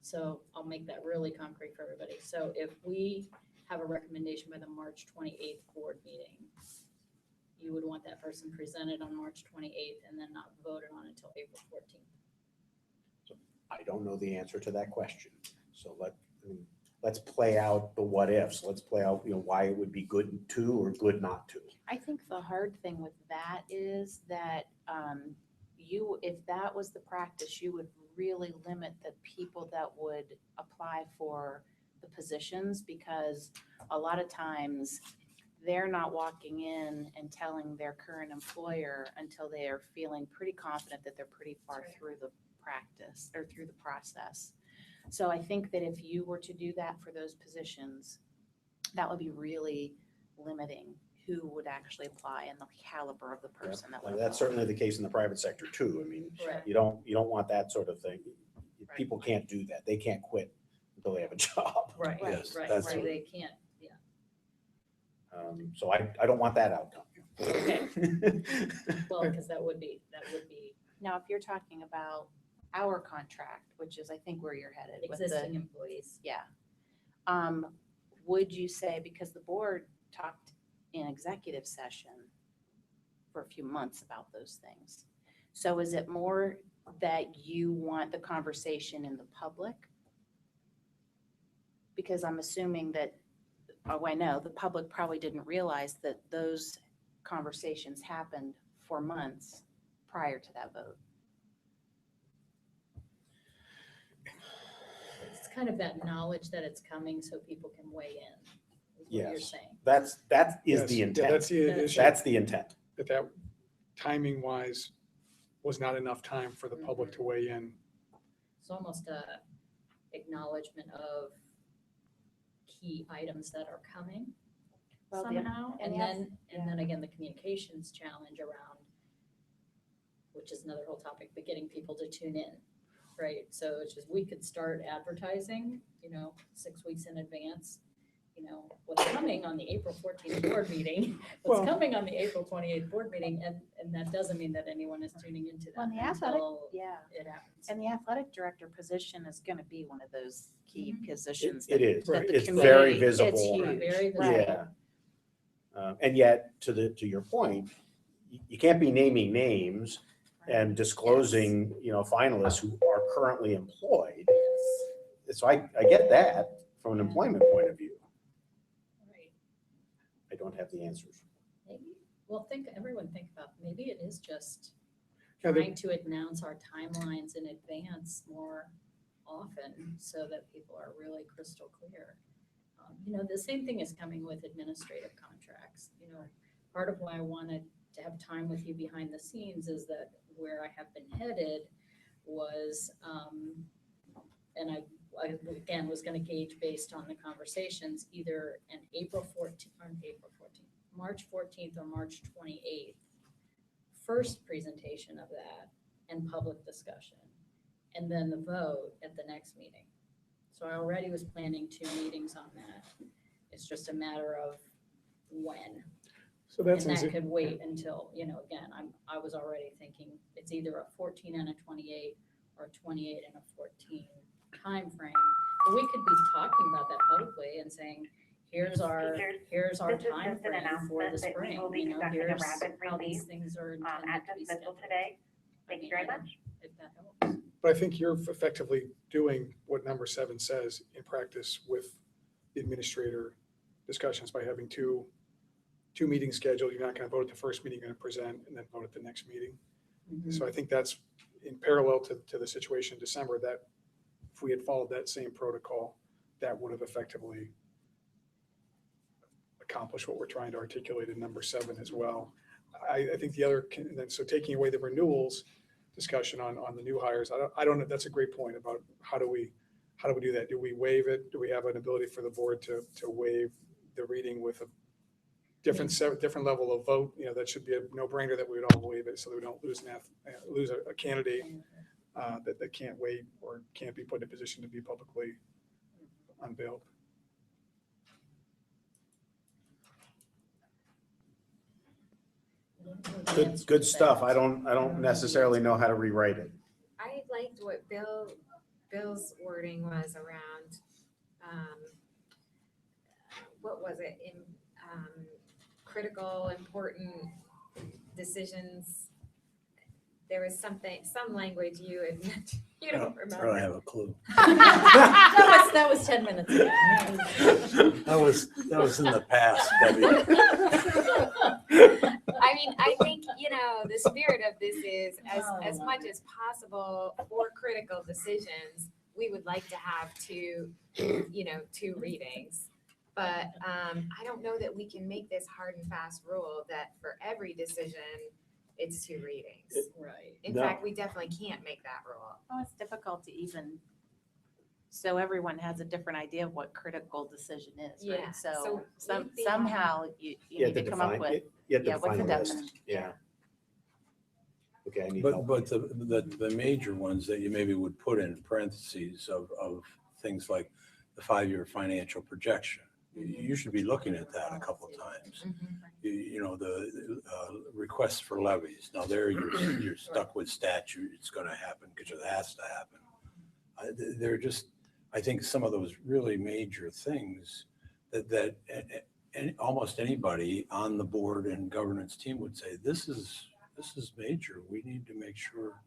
so I'll make that really concrete for everybody. So if we have a recommendation by the March 28th board meeting, you would want that person presented on March 28th and then not voted on until April 14th. I don't know the answer to that question. So let's play out the what ifs. Let's play out, why it would be good to or good not to. I think the hard thing with that is that if that was the practice, you would really limit the people that would apply for the positions, because a lot of times they're not walking in and telling their current employer until they are feeling pretty confident that they're pretty far through the practice or through the process. So I think that if you were to do that for those positions, that would be really limiting who would actually apply and the caliber of the person that would That's apply. certainly the case in the private sector too. I mean, Right. you don't want that sort of thing. Right. People can't do that. They can't quit until they have a job. Right, Yes, right, that's right, what- they can't, yeah. So I don't want that outcome. Okay. Well, because that would be, Now, if you're talking about our contract, which is I think where you're headed with the, existing employees. yeah. Would you say, because the board talked in executive session for a few months about those things. So is it more that you want the conversation in the public? Because I'm assuming that, I know the public probably didn't realize that those conversations happened for months prior to that vote. It's kind of that knowledge that it's coming so people can weigh in, is what you're Yes. saying. That is Yes, the yeah, intent. That's the issue, That's the intent. that timing wise was not enough time for the public to weigh in. It's almost a acknowledgement of key items that are coming Well, somehow. and And yes, then again, the communications challenge around, which is another whole topic, but getting people to tune in, right? So it's just, we could start advertising, 6 weeks in advance, what's coming on the April 14th board meeting, what's Well- coming on the April 28th board meeting, and that doesn't mean that anyone is tuning into Well, that the athletic, until yeah. it happens. And the athletic director position is going to be one of those key Mhm. positions. It is. that the It's community- very it's visible. huge. Very visible. Yeah. And yet, to your point, you can't be naming names and disclosing, finalists who are currently employed. So I get that from an employment point of view. Right. I don't have the answers. Maybe, well, everyone think about, maybe it is just Yeah, trying to announce our timelines in advance more often so that people are really crystal clear. The same thing is coming with administrative contracts. Part of why I wanted to have time with you behind the scenes is that where I have been headed was, and I again was going to gauge based on the conversations, either an March 14th or March 28th, first presentation of that and public discussion, and then the vote at the next meeting. So I already was planning 2 meetings on that. It's just a matter of when. So that's, And that could wait until, again, I was already thinking it's either a 14 and a 28 or a 28 and a 14 timeframe. But we could be talking about that publicly and saying, here's our This is just an timeframe for the announcement that we spring. will be conducting a Here's rapid how these release things are at intended to be dismissal scheduled. today. I Thank you mean, very I don't- much. If that helps. but I think you're effectively doing what number 7 says in practice with the administrator discussions by having two meetings scheduled. You're not going to vote at the first meeting, you're going to present and then vote at the next meeting. So I think that's in parallel to the situation in December, that if we had followed that same protocol, that would have effectively accomplished what we're trying to articulate in number 7 as well. I think the other, so taking away the renewals discussion on the new hires, I don't know, that's a great point about how do we do that? Do we waive it? Do we have an ability for the board to waive the reading with a different level of vote? That should be a no-brainer that we would all waive it so that we don't lose a candidate that can't wait or can't be put in a position to be publicly unveiled. Good stuff. I don't necessarily know how to rewrite it. I liked what Bill's wording was around, what was it, in, critical, important decisions. There was some language you had mentioned, you don't I don't remember. have a clue. That was 10 minutes ago. That was in the past, Debbie. I mean, I think, the spirit of this is as much as possible for critical decisions, we would like to have two readings. But I don't know that we can make this hard and fast rule that for every decision, it's two readings. Right. In No. fact, we definitely can't make that rule. Oh, it's difficult to even, so everyone has a different idea of what critical decision is, Yeah, right? so So we'd be somehow you need to come up with, You have to yeah, what's define the a list. definition? Yeah. Okay, I need But, help. but the major ones that you maybe would put in parentheses of things like the 5-year financial projection, you should be looking at that a couple of times. The requests for levies. Now there you're stuck with statute. It's going to happen because it has to happen. They're just, I think some of those really major things that almost anybody on the board and governance team would say, this is major. We need to make sure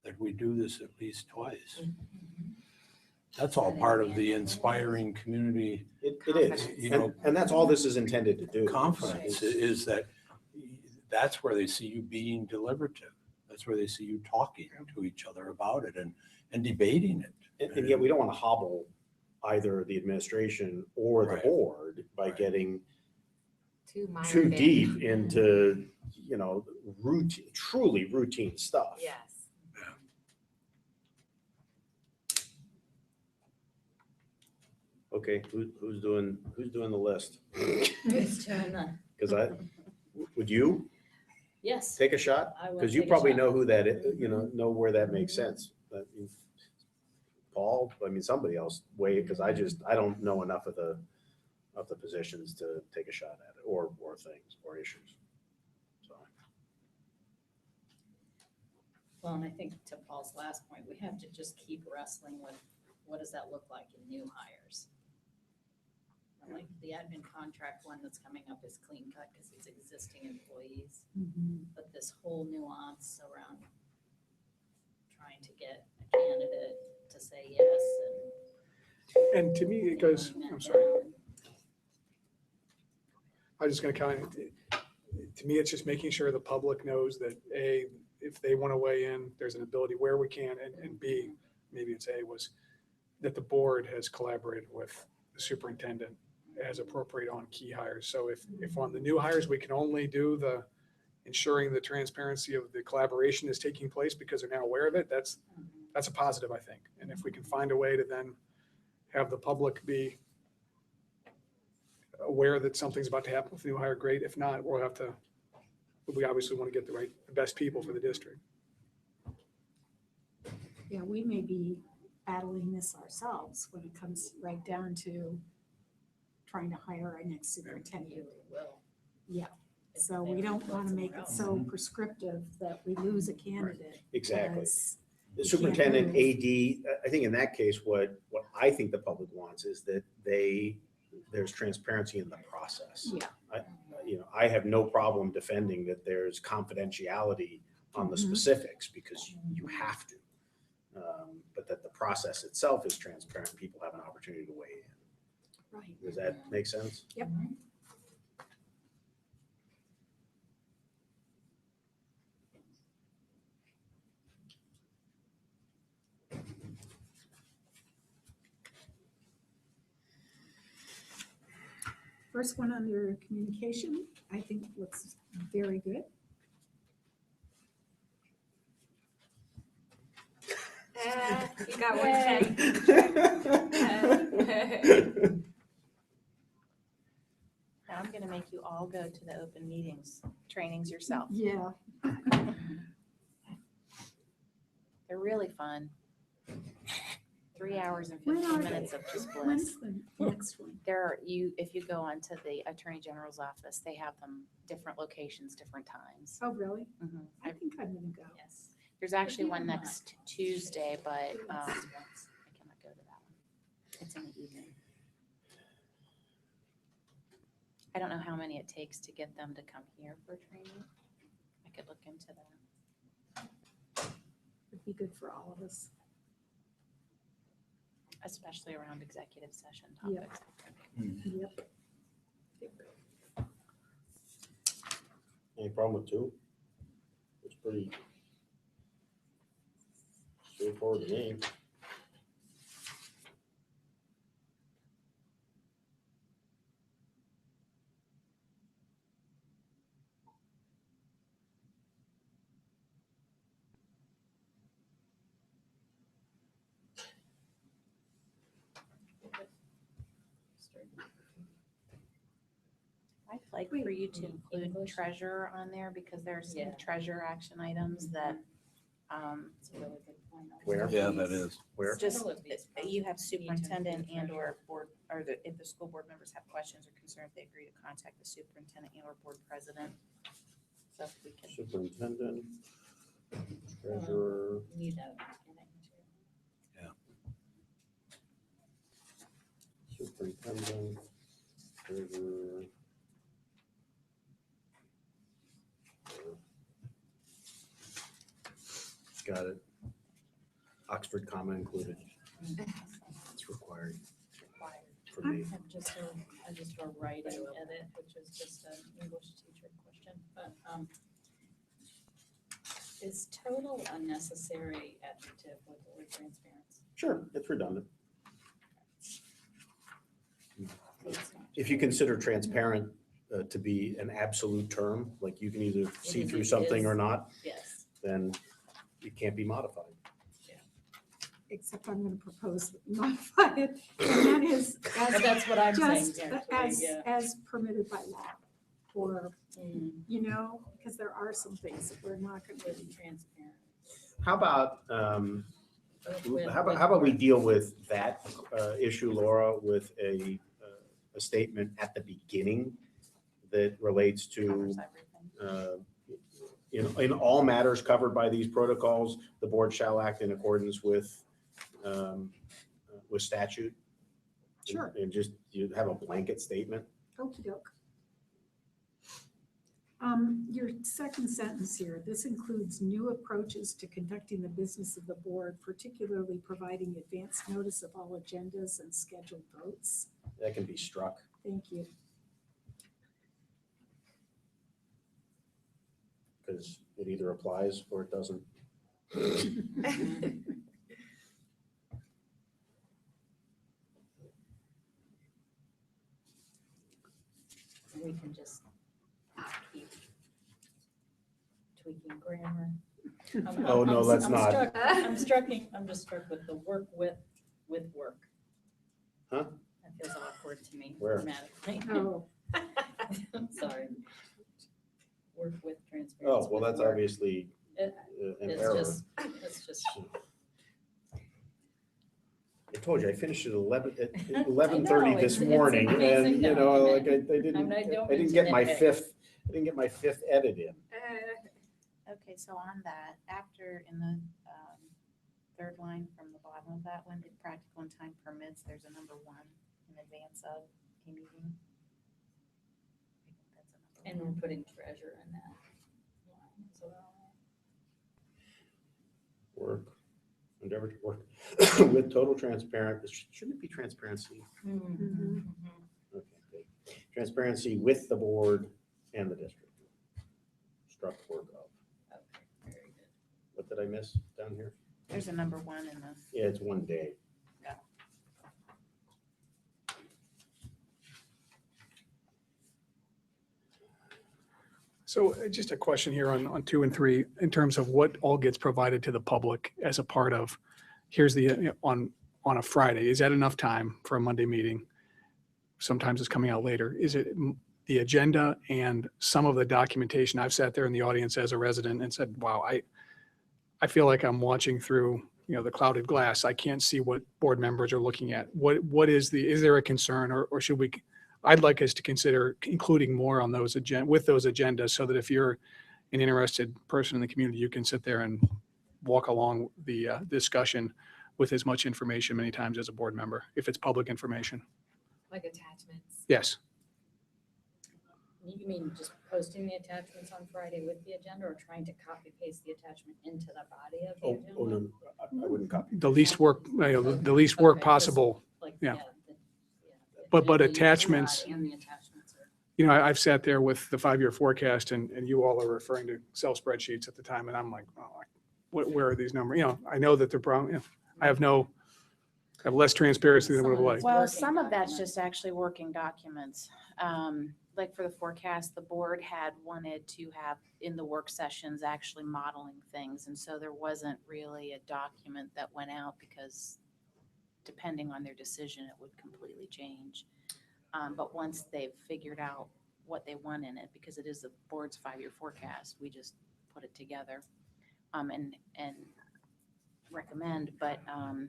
that we do this at least twice. That's all part of the inspiring community It is, and that's all this is intended to do. confidence, is that that's where they see you being deliberative. That's where they see you talking to each other about it and debating it. And yet we don't want to hobble either the administration or the Right. board by Right. getting Too minor. too deep into, truly routine stuff. Yes. Okay, who's doing the list? Who's doing that? Because would you Yes. take a shot? I will Because you take a probably shot. know who that is, know where that makes sense. Paul, somebody else weigh, because I don't know enough of the positions to take a shot at it, or things, or issues. So, Well, and I think to Paul's last point, we have to just keep wrestling with what does that look like in new hires? And like the admin contract one that's coming up is clean cut because it's existing employees, but this whole nuance around trying to get a candidate to say yes And to me, it goes, I'm sorry, I was just going to comment. To me, it's just making sure the public knows that A, if they want to weigh in, there's an ability where we can, and B, maybe it's A, was that the board has collaborated with the superintendent as appropriate on key hires. So if on the new hires, we can only do the ensuring the transparency of the collaboration is taking place because they're now aware of it, that's a positive, I think. And if we can find a way to then have the public be aware that something's about to happen with the new hire, great. If not, we obviously want to get the best people for the district. Yeah, we may be battling this ourselves when it comes right down to trying to hire our next superintendent. really will. Yeah, so we don't want to make it so prescriptive that we lose a candidate. exactly. because The you can't superintendent, move. AD, I think in that case, what I think the public wants is that there's transparency in the process. Yeah. I have no problem defending that there's confidentiality on the Mhm. specifics because you have to. But that the process itself is transparent, people have an opportunity to weigh in. Right. Does that make sense? Yep. First one under communication, I think looks very good. You got one Yay. thing. Now I'm going to make you all go to the open meetings trainings yourself. Yeah. They're really fun. 3 hours and When 15 are minutes they? of just bliss. When's the next one? There are, if you go onto the Attorney General's office, they have them different locations, different times. Oh, really? Mhm. I think I'm gonna go. Yes. There's actually one people not- next Tuesday, but I cannot Yes. go to that one. It's in the evening. I don't know how many it takes to get them to come here for training. I could look into that, It'd be good for all of us. especially around executive session Yeah. topics. Yep. Any problem with 2? It's pretty straightforward to me. I'd like Wait. for you to include English? treasurer on there because there are some Yeah. treasurer action items that, It's a really good point. Where? Yeah, that is. Where? just, Several of these you have processes need to superintendent include and or board, or if the school board members have questions or concerns, they agree to contact the superintendent and or board president. So if we can, Superintendent, treasurer, Need that at the beginning too. superintendent, treasurer. Got it. Oxford comma included. It's required require. for me. I just a writing edit, which is just an English teacher question, but, is total unnecessary adjective with the word transparency? Sure, it's redundant. So it's not- If you consider transparent to be an absolute term, like you can either see through something or not, Yes, then it can't be modified. Except I'm gonna propose that we modify it, and that is but that's what I'm saying, just actually, yeah. as permitted by law. Or, Mm, you know, because there are some things that we're not gonna with be. transparent. How about, With- how about we deal with that issue, Laura, with a statement at the beginning that relates to, Covers everything. in all matters covered by these protocols, the board shall act in accordance with statute? Sure. And just, you have a blanket statement? Okey doke. Your second sentence here, this includes new approaches to conducting the business of the board, particularly providing advance notice of all agendas and scheduled votes. That can be struck. Thank you. Because it either applies or it doesn't. We can just keep tweaking grammar. Oh, no, let's I'm not. struck- I'm just struck with the work with work. Huh? That feels awkward to me Where? grammatically. Oh, I'm sorry. Work with transparency. Oh, well, with that's work. obviously It- an It's error. just, it's just. I told you, I finished at 11:30 I know, this it's morning, amazing and, you though, know, I like, mean, I didn't, I don't I didn't mean to get my nitpick. fifth edit in. Okay, so on that, after in the third line from the bottom of that one, if practical and time permits, there's a number 1 in advance of a meeting. I think that's a And number we're 1. putting treasure in that line as well. Work, endeavor to work with total shouldn't it be transparency? Mhm. Okay, good. Transparency with the board and the district. Struck work of. Okay, very good. What did I miss down here? There's a number 1 in the, Yeah, it's 1 day. So just a question here on 2 and 3, in terms of what all gets provided to the public as a part of, here's the, on a Friday, is that enough time for a Monday meeting? Sometimes it's coming out later. Is it the agenda and some of the documentation? I've sat there in the audience as a resident and said, wow, I feel like I'm watching through the clouded glass. I can't see what board members are looking at. Is there a concern, or should we, I'd like us to consider including more on those with those agendas, so that if you're an interested person in the community, you can sit there and walk along the discussion with as much information many times as a board member, if it's public information. Like attachments. Yes. You mean just posting the attachments on Friday with the agenda, or trying to copy paste the attachment into the body of the Oh, agenda? oh, no, I wouldn't copy. The least work, the least work Okay, possible. Like, Yeah. the- But the attachments- URAD And the attachments are. I've sat there with the 5-year forecast, and you all are referring to Excel spreadsheets at the time, and I'm like, oh, where are these numbers? I know that they're probably, I have less transparency than I would have liked. Well, Working some of that's documents. just actually working documents. Like for the forecast, the board had wanted to have in the work sessions actually modeling things. And so there wasn't really a document that went out, because depending on their decision, it would completely change. But once they've figured out what they want in it, because it is the board's 5-year forecast, we just put it together and recommend, but And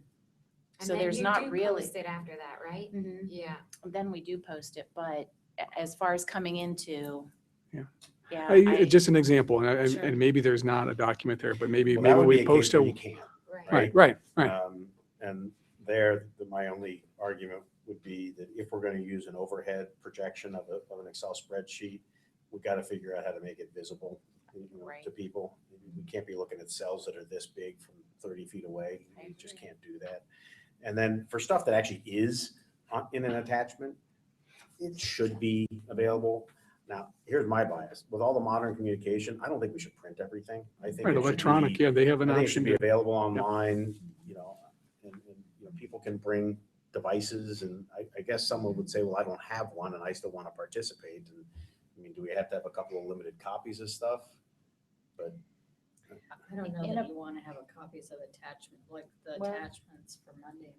so then there's you not do really. post it after that, right? Mhm. Yeah. Then we do post it, but as far as coming into. Yeah. Yeah. Just an example, and Sure. and maybe there's not a document there, but maybe Well, that would be we a case post where a. you can't. Right. Right. And there, my only argument would be that if we're going to use an overhead projection of an Excel spreadsheet, we've got to figure out how to make it visible Right. to people. We can't be looking at cells that are this big from 30 feet away. I You just agree. can't do that. And then for stuff that actually is in an attachment, it should be available. Now, here's my bias. With all the modern communication, I don't think we should print everything. I think Right, it should electronic, be- yeah, they have an I think it should option be to. available online, and people can bring devices, and I guess someone would say, well, I don't have one and I still want to participate. And I mean, do we have to have a couple of limited copies of stuff? But I don't know In that a- you want to have a copies of attachment, like the Well- attachments for Monday.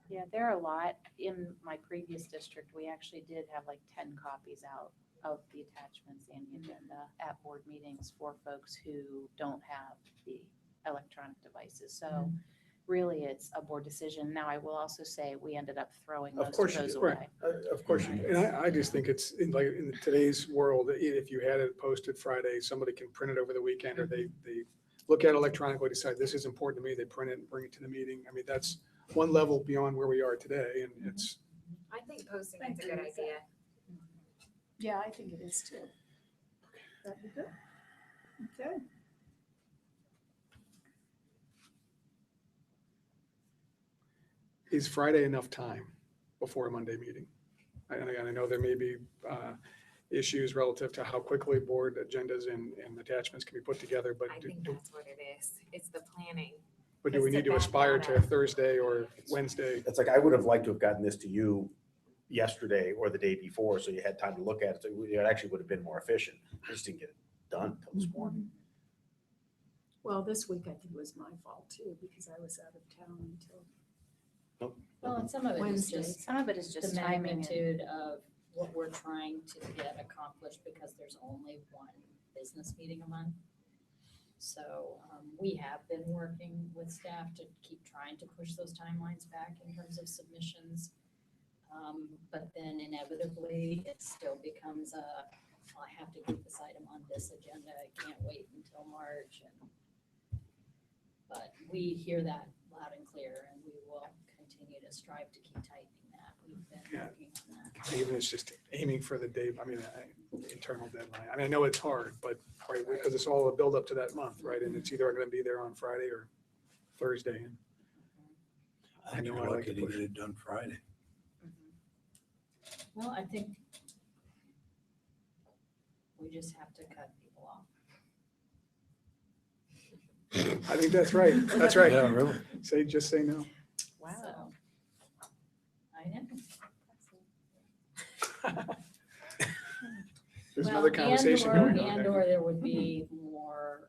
Yeah, there are a lot. In my previous district, we actually did have like 10 copies out of the attachments and the agenda at board meetings for folks who don't have the electronic devices. So really, it's a board decision. Now, I will also say we ended up throwing Of most course of you those do. away. of course you And do. I just think it's in today's world, if you had it posted Friday, somebody can print it over the weekend, or they look at it electronically, decide this is important to me, they print it and bring it to the meeting. I mean, that's one level beyond where we are today, and it's, I think posting I is a agree good with that. idea. Yeah, I think it is too. That'd be good. Okay. is Friday enough time before a Monday meeting? And again, I know there may be issues relative to how quickly board agendas and attachments can be put together, but I think that's what it is. It's the planning. but do we it's the need to back aspire to data. Thursday or Wednesday? It's like, I would have liked to have gotten this to you yesterday or the day before, so you had time to look at it. So it actually would have been more efficient. I just didn't get it done till this morning. Well, this week I think was my fault too, because I was out of town until Well, and some of it is Wednesday. just Some of it is the just timing. and- magnitude of what we're trying to get accomplished, because there's only one business meeting a month. So we have been working with staff to keep trying to push those timelines back in terms of submissions. But then inevitably, it still becomes I have to keep this item on this agenda. I can't wait until March. But we hear that loud and clear, and we will continue to strive to keep tightening that. We've been Yeah. working on that. Even it's just aiming for the day, internal deadline. I mean, I know it's hard, but, right, because it's all a build up to that month, right? And it's either going to be there on Friday or Thursday. And I think know you're I like lucky to to push. get it done Friday. Well, I think we just have to cut people off. I think that's right. That's right. Yeah, really. Just say no. Wow. So, I know. There's Well, another conversation going on And there. or there would be more,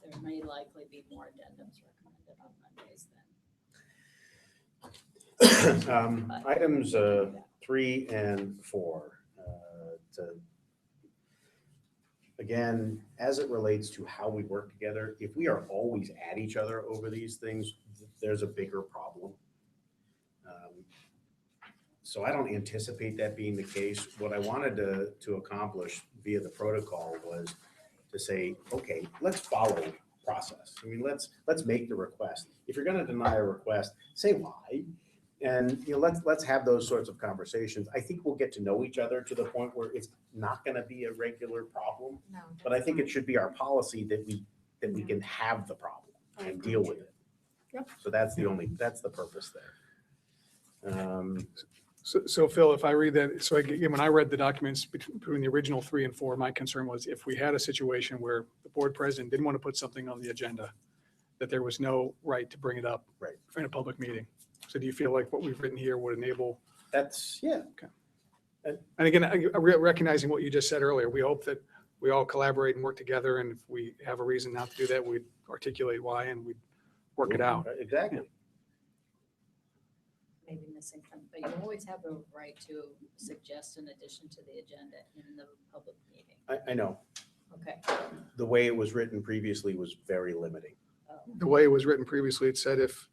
there may likely be more addendums recommended on Mondays then. Items 3 and 4. again, as it relates to how we work together, if we are always at each other over these things, there's a bigger problem. So I don't anticipate that being the case. What I wanted to accomplish via the protocol was to say, okay, let's follow process. I mean, let's make the request. If you're going to deny a request, say why. And let's have those sorts of conversations. I think we'll get to know each other to the point where it's not going to be a regular problem. No. But I think it should be our policy that we can have the problem and deal with it. Yep. So that's the purpose there. So Phil, if I read that, so again, when I read the documents between the original 3 and 4, my concern was if we had a situation where the board president didn't want to put something on the agenda, that there was no right to bring it up in a public meeting. So do you feel like what we've written here would enable? That's, yeah. Okay. And again, recognizing what you just said earlier, we hope that we all collaborate and work together. And if we have a reason not to do that, we'd articulate why and we'd work it out. Exactly. Maybe missing something, but you always have the right to suggest an addition to the agenda in the public meeting. I know. Okay. The way it was written previously was very limiting. The way it was written previously, it said if,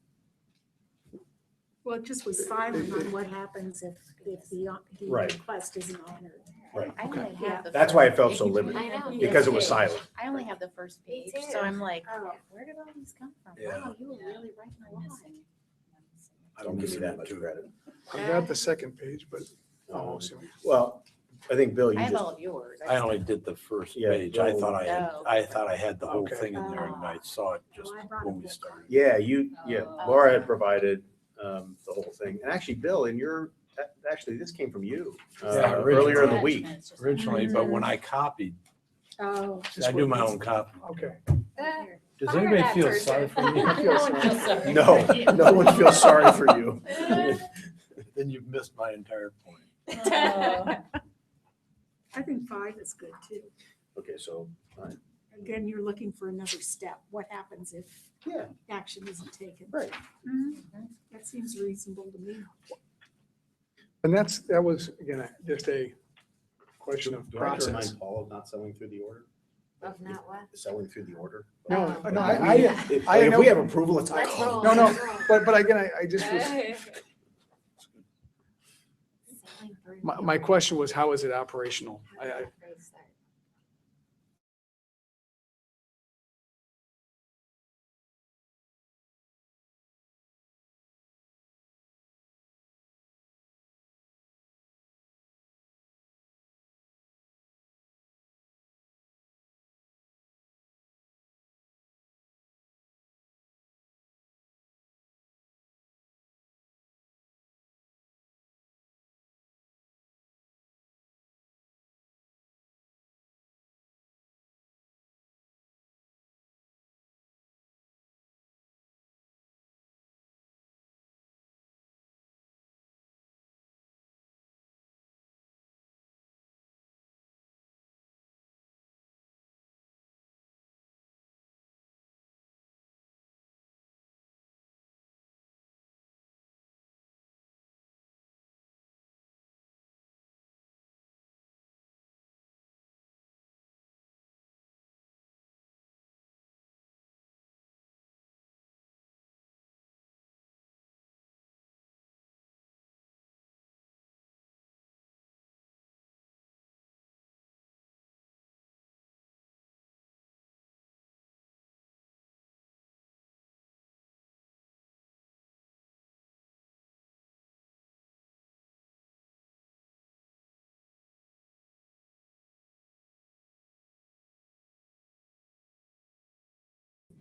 Well, it just was silent on what happens if the Right. request isn't honored. Right. I only have the That's why it first felt so page. limited, I know. because it was silent. I only have the first Me page, too. so I'm like, Oh. where did all these come from? Yeah. Wow, you were really writing a I'm lot. missing. Don't give me that much credit. I got the second page, but. Um, Well, I think, Bill, you I have just, all of yours. I only did the first Yeah, page. I Bill- thought Oh. I had the whole Okay. thing in there and I saw it just Well, I brought when a we book. started. yeah, Oh. Laura had provided the whole thing. And actually, Bill, actually, this came from you Yeah, earlier in the week. Attachments, just- Originally, but when I copied, Oh. I do my own copy. Okay. Does Fire anybody that feel person. sorry for me? I feel sorry. sorry. No, no one feels sorry for you. Then you've missed my entire point. Oh. I think 5 is good too. Okay, so, Again, you're looking for another step. What happens if yeah, action isn't taken? right. Mhm. That seems reasonable to me. And that was, again, just a question of Do I have to process. remind Paul of not selling through the order? Of not what? Selling through the order? No, Oh. no, If I if know- we have approval, it's. Let's roll. No, no. let's roll. but again, I just was, Selling through the my question was, how is it operational? How does that phrase start?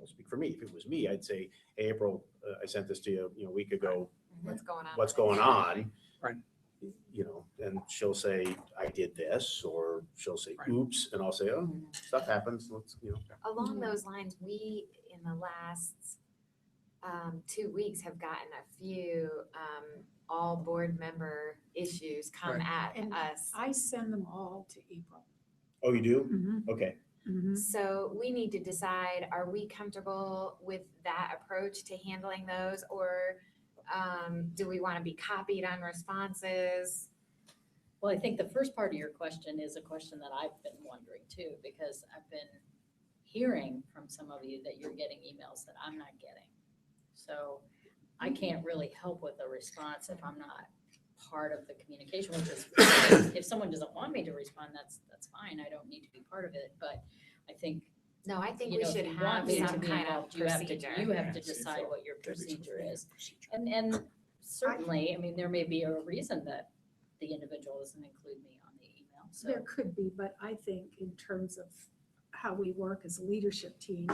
I'll speak for me. If it was me, I'd say, hey, April, I sent this to you, a week ago. What's going on? What's going on? Right. And she'll say, I did this, or she'll say, Right. oops, and I'll say, oh, stuff happens. Along those lines, we, in the last 2 weeks, have gotten a few all board member issues come Right. at And us. I send them all to April. Oh, you do? Mhm, Okay. mhm. So we need to decide, are we comfortable with that approach to handling those? Or do we want to be copied on responses? Well, I think the first part of your question is a question that I've been wondering too, because I've been hearing from some of you that you're getting emails that I'm not getting. So I can't really help with a response if I'm not part of the communication, which is, if someone doesn't want me to respond, that's fine. I don't need to be part of it, but I think, No, I think you we know, should if you have want me to some be kind of involved, you have procedure. to decide what your procedure is. And certainly, I mean, there may be a reason that the individual doesn't include me on the email, so. There could be, but I think in terms of how we work as a leadership team,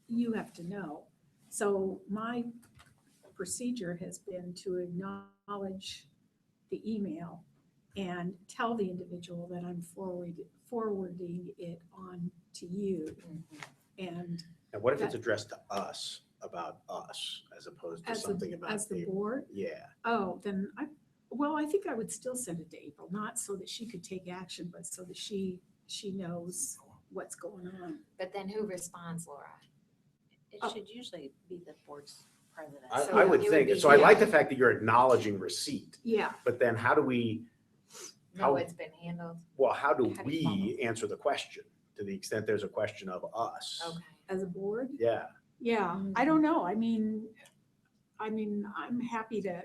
you have to know. So my procedure has been to acknowledge the email and tell the individual that I'm forwarding it on to you. And And what if it's addressed to us, about us, as opposed to as something the, about as the April? board, Yeah, oh, then I think I would still send it to April, not so that she could take action, but so that she knows what's going on. But then who responds, Laura? It Oh. should usually be the board's president. I, So I would it would think, be- so I like yeah. the fact that you're acknowledging receipt, Yeah, but then how do we, No, How- it's been handled. well, how do How do you follow? we answer the question to the extent there's a question of us? Okay. as a board, Yeah, yeah, I don't know. I mean, I'm happy to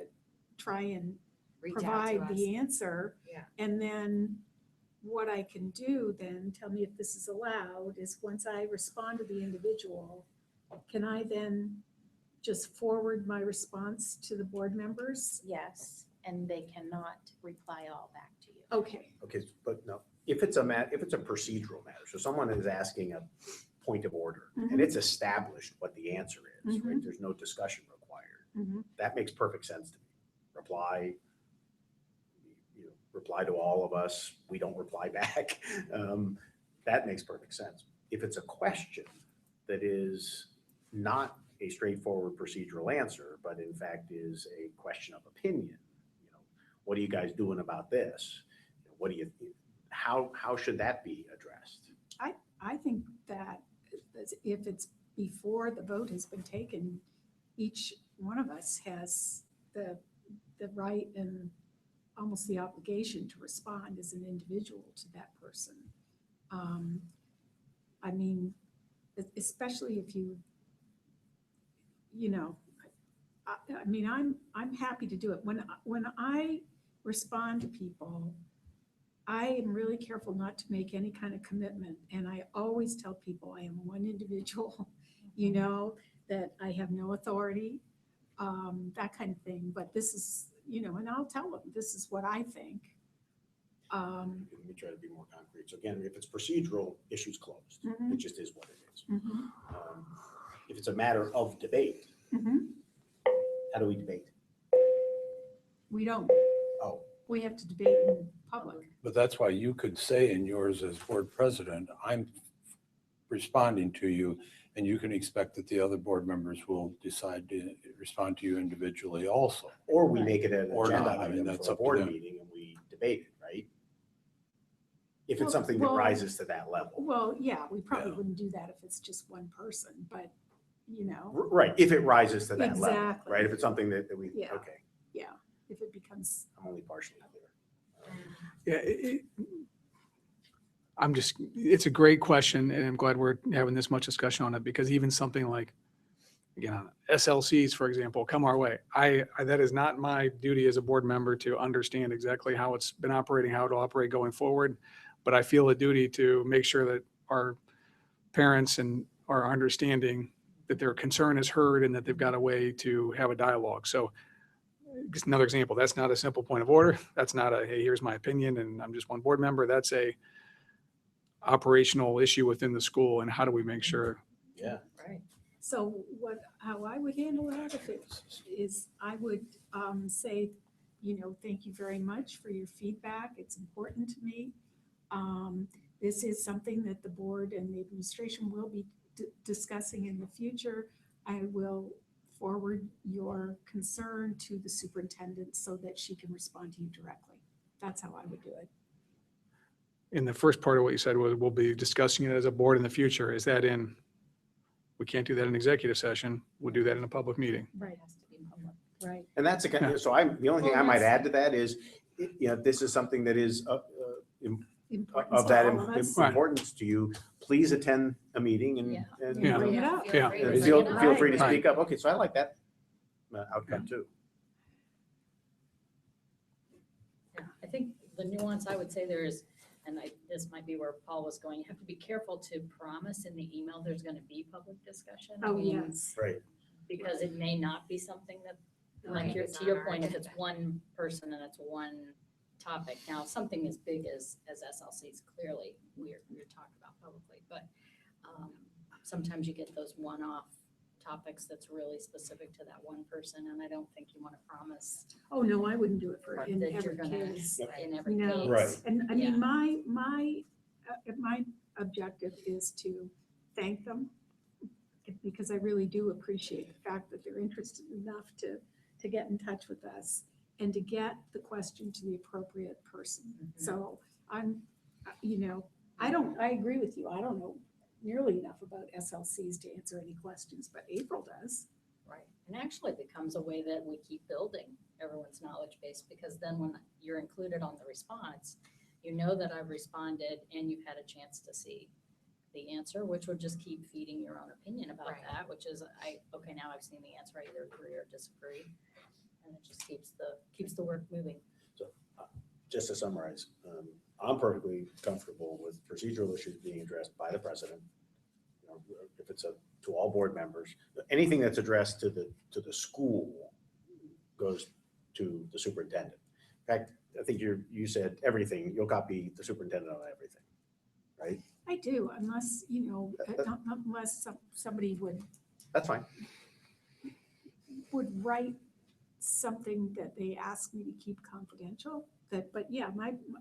try and Reach out to provide us. the answer. Yeah. And then what I can do then, tell me if this is allowed, is once I respond to the individual, can I then just forward my response to the board members? Yes, and they cannot reply all back to you. Okay, okay, but no, if it's a procedural matter, so someone is asking a point of order and Mhm. it's established what the answer is, right? Mhm. There's no discussion required. Mhm. That makes perfect sense to me. Reply, reply to all of us, we don't reply back. That makes perfect sense. If it's a question that is not a straightforward procedural answer, but in fact is a question of opinion, what are you guys doing about this? What do you, how should that be addressed? I think that if it's before the vote has been taken, each one of us has the right and almost the obligation to respond as an individual to that person. I mean, especially if I mean, I'm happy to do it. When I respond to people, I am really careful not to make any kind of commitment. And I always tell people I am one individual, that I have no authority, that kind of thing. But this is, and I'll tell them, this is what I think. Let me try to be more concrete. So again, if it's procedural, issue's closed. Mhm. It just is what it is. Mhm, If it's a matter of debate, mhm. how do we debate? We don't, Oh, we have to debate in public. But that's why you could say in yours as board president, I'm responding to you, and you can expect that the other board members will decide to respond to you individually also. or we Right. make it an Or agenda not. I mean, item that's for a up to board them. meeting and we debate it, right? If Well- it's something that well- rises to that level. Well, yeah, we probably Yeah. wouldn't do that if it's just one person, but, Right, if it rises to that level, Exactly. right? If it's something that we, Yeah. okay, yeah, if it becomes, I'm only partially clear. Yeah, it's a great question, and I'm glad we're having this much discussion on it, because even something like, again, SLCs, for example, come our way. That is not my duty as a board member to understand exactly how it's been operating, how it'll operate going forward. But I feel a duty to make sure that our parents and are understanding that their concern is heard and that they've got a way to have a dialogue. So just another example, that's not a simple point of order. That's not a, hey, here's my opinion and I'm just one board member. That's a operational issue within the school, and how do we make sure? Yeah. Right. so how I would handle that if it is, I would say, thank you very much for your feedback. It's important to me. This is something that the board and the administration will be discussing in the future. I will forward your concern to the superintendent so that she can respond to you directly. That's how I would do it. In the first part of what you said was, we'll be discussing it as a board in the future. Is that we can't do that in executive session. We'll do that in a public meeting. Right, It has to be public. right. And that's Yeah. so the only thing Well, I might that's- add to that is, this is something that is Importance of to that all of us. importance to you, please attend a meeting and, Yeah. and Yeah. Bring it up. Yeah. free to and bring feel, it up. feel free to Right. speak up. Okay, so I like that outcome too. Yeah, I think the nuance I would say there is, and this might be where Paul was going, you have to be careful to promise in the email there's gonna be public discussion. I Oh, mean, yes. Right. Because it may not be something that, Right, like it's to on your our point, if it's agenda. one person and it's one topic. Now, something as big as SLCs, clearly, we're talking about publicly, but sometimes you get those one-off topics that's really specific to that one person, and I don't think you want to promise Oh, no, I wouldn't do it for, in that you're every gonna, case. in every No. case. Right. And I Yeah. mean, my objective is to thank them because I really do appreciate the fact that they're interested enough to get in touch with us and to get the question to the appropriate person. Mhm. So I'm, I agree with you. I don't know nearly enough about SLCs to answer any questions, but April does. Right, and actually it becomes a way that we keep building everyone's knowledge base, because then when you're included on the response, you know that I've responded and you've had a chance to see the answer, which would just keep feeding your own opinion about Right. that, which is, okay, now I've seen the answer, I either agree or disagree. And it just keeps the work moving. Just to summarize, I'm perfectly comfortable with procedural issues being addressed by the president. If it's to all board members, anything that's addressed to the school goes to the superintendent. In fact, I think you said everything, you'll copy the superintendent on everything, right? I do, unless, unless somebody That's fine. would write something that they ask me to keep confidential. But yeah,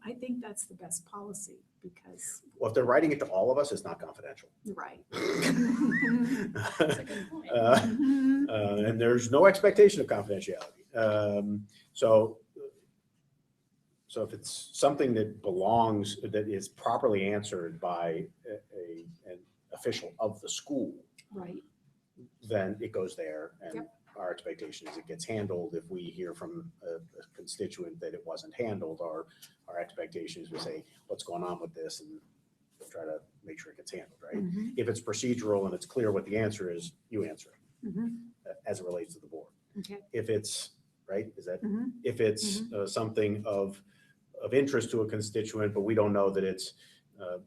I think that's the best policy because Well, if they're writing it to all of us, it's not confidential. you're right. That's a good point. And there's no expectation of confidentiality. So if it's something that belongs, that is properly answered by an official of the school, Right. then it goes there. And Yep. our expectation is it gets handled. If we hear from a constituent that it wasn't handled, our expectation is we say, what's going on with this, and try to make sure it gets handled, right? Mhm. If it's procedural and it's clear what the answer is, you answer it Mhm. as it relates to the board. Okay. If it's, right, is that, Mhm. if it's something of interest to a constituent, but we don't know that it's,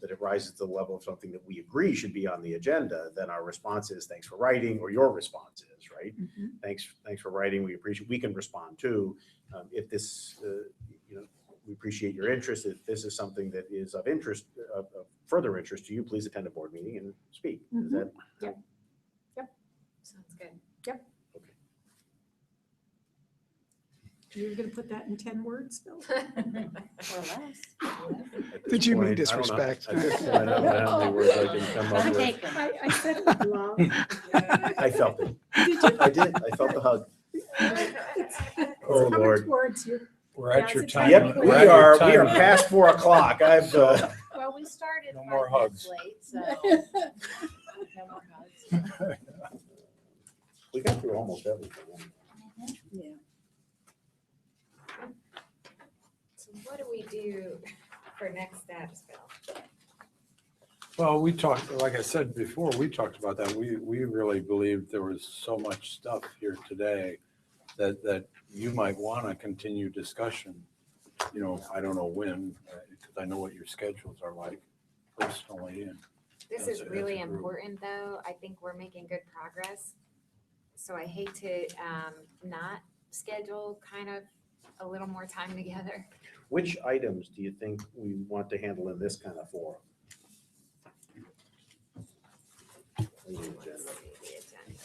that it rises to the level of something that we agree should be on the agenda, then our response is, thanks for writing, or your response is, right? Mhm. Thanks for writing, we appreciate, we can respond too. If this, we appreciate your interest. If this is something that is of interest, of further interest to you, please attend a board meeting and speak. Is Mhm. that? Sounds good. Okay. You're gonna put that in 10 words, Bill? Or less. At this Did you mean point, I don't know. disrespect? At this point, I don't know how many words I can come up I'll with. take them. I said it with love. I felt it. Did you? I did. I felt the hug. It's Oh, coming Lord. towards you. We're at Yeah, your it's time. Yep, we're we at your are time. past 4 o'clock. I've, Well, we started No more 5 minutes hugs. late, so no more hugs. we got through almost everything. Yeah. So what do we do for next steps, Bill? Well, we talked, like I said before, we talked about that. We really believed there was so much stuff here today that you might want to continue discussion. I don't know when, because I know what your schedules are like personally. And This As is a- as really a group. important, though. I think we're making good progress. So I hate to not schedule kind of a little more time together. Which items do you think we want to handle in this kind of forum? On the Let's agenda? see the agenda.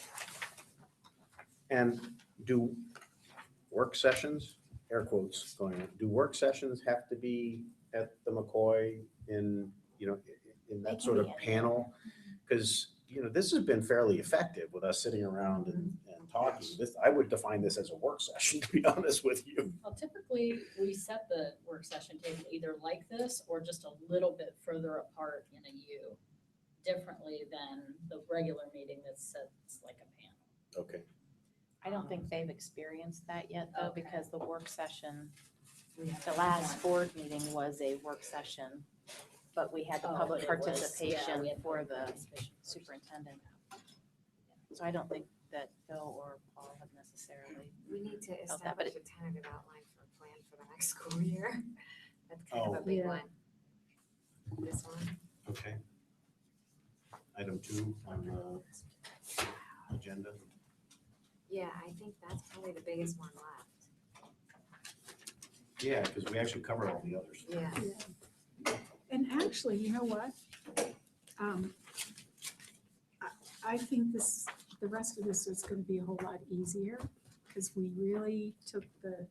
And do work sessions, air quotes going on, do work sessions have to be at the McCoy in that sort of panel? Because, this has been fairly effective with us sitting around and talking. I would define this as a work session, to be honest with you. Well, typically, we set the work session table either like this or just a little bit further apart in a U, differently than the regular meeting that sits like a panel. Okay. I don't think they've experienced that yet, though, Okay. because the work session We have The to last have- board meeting was a work session, but we had the Oh, public but it was- yeah, participation we had for public the participation. superintendent. So I don't think that Bill or Paul have necessarily. We need to Felt that, but establish a tentative outline for a plan for the next school year. That's kind of Oh. a big Yeah. one. This one. Okay. Item 2 on the agenda. Yeah, I think that's probably the biggest one left. Yeah, because we actually covered all the others. Yeah. And actually, you know what? I think the rest of this is going to be a whole lot easier because we really took the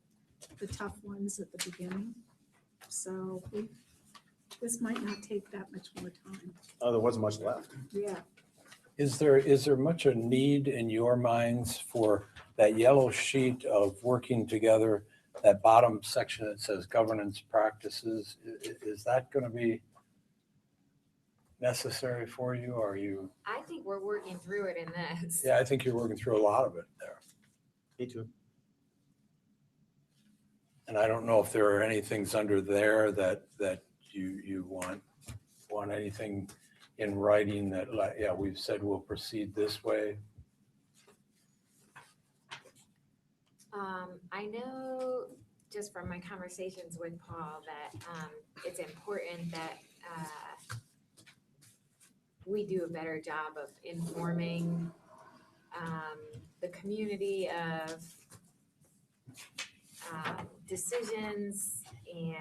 tough ones at the beginning. So this might not take that much more time. Oh, there wasn't much left. Yeah. Is there much a need in your minds for that yellow sheet of working together, that bottom section that says governance practices? Is that going to be necessary for you? Or are you, I think we're working through it in this. yeah, I think you're working through a lot of it there. Me too. And I don't know if there are any things under there that you want anything in writing that, like, yeah, we've said we'll proceed this way. I know just from my conversations with Paul that it's important that we do a better job of informing the community of decisions and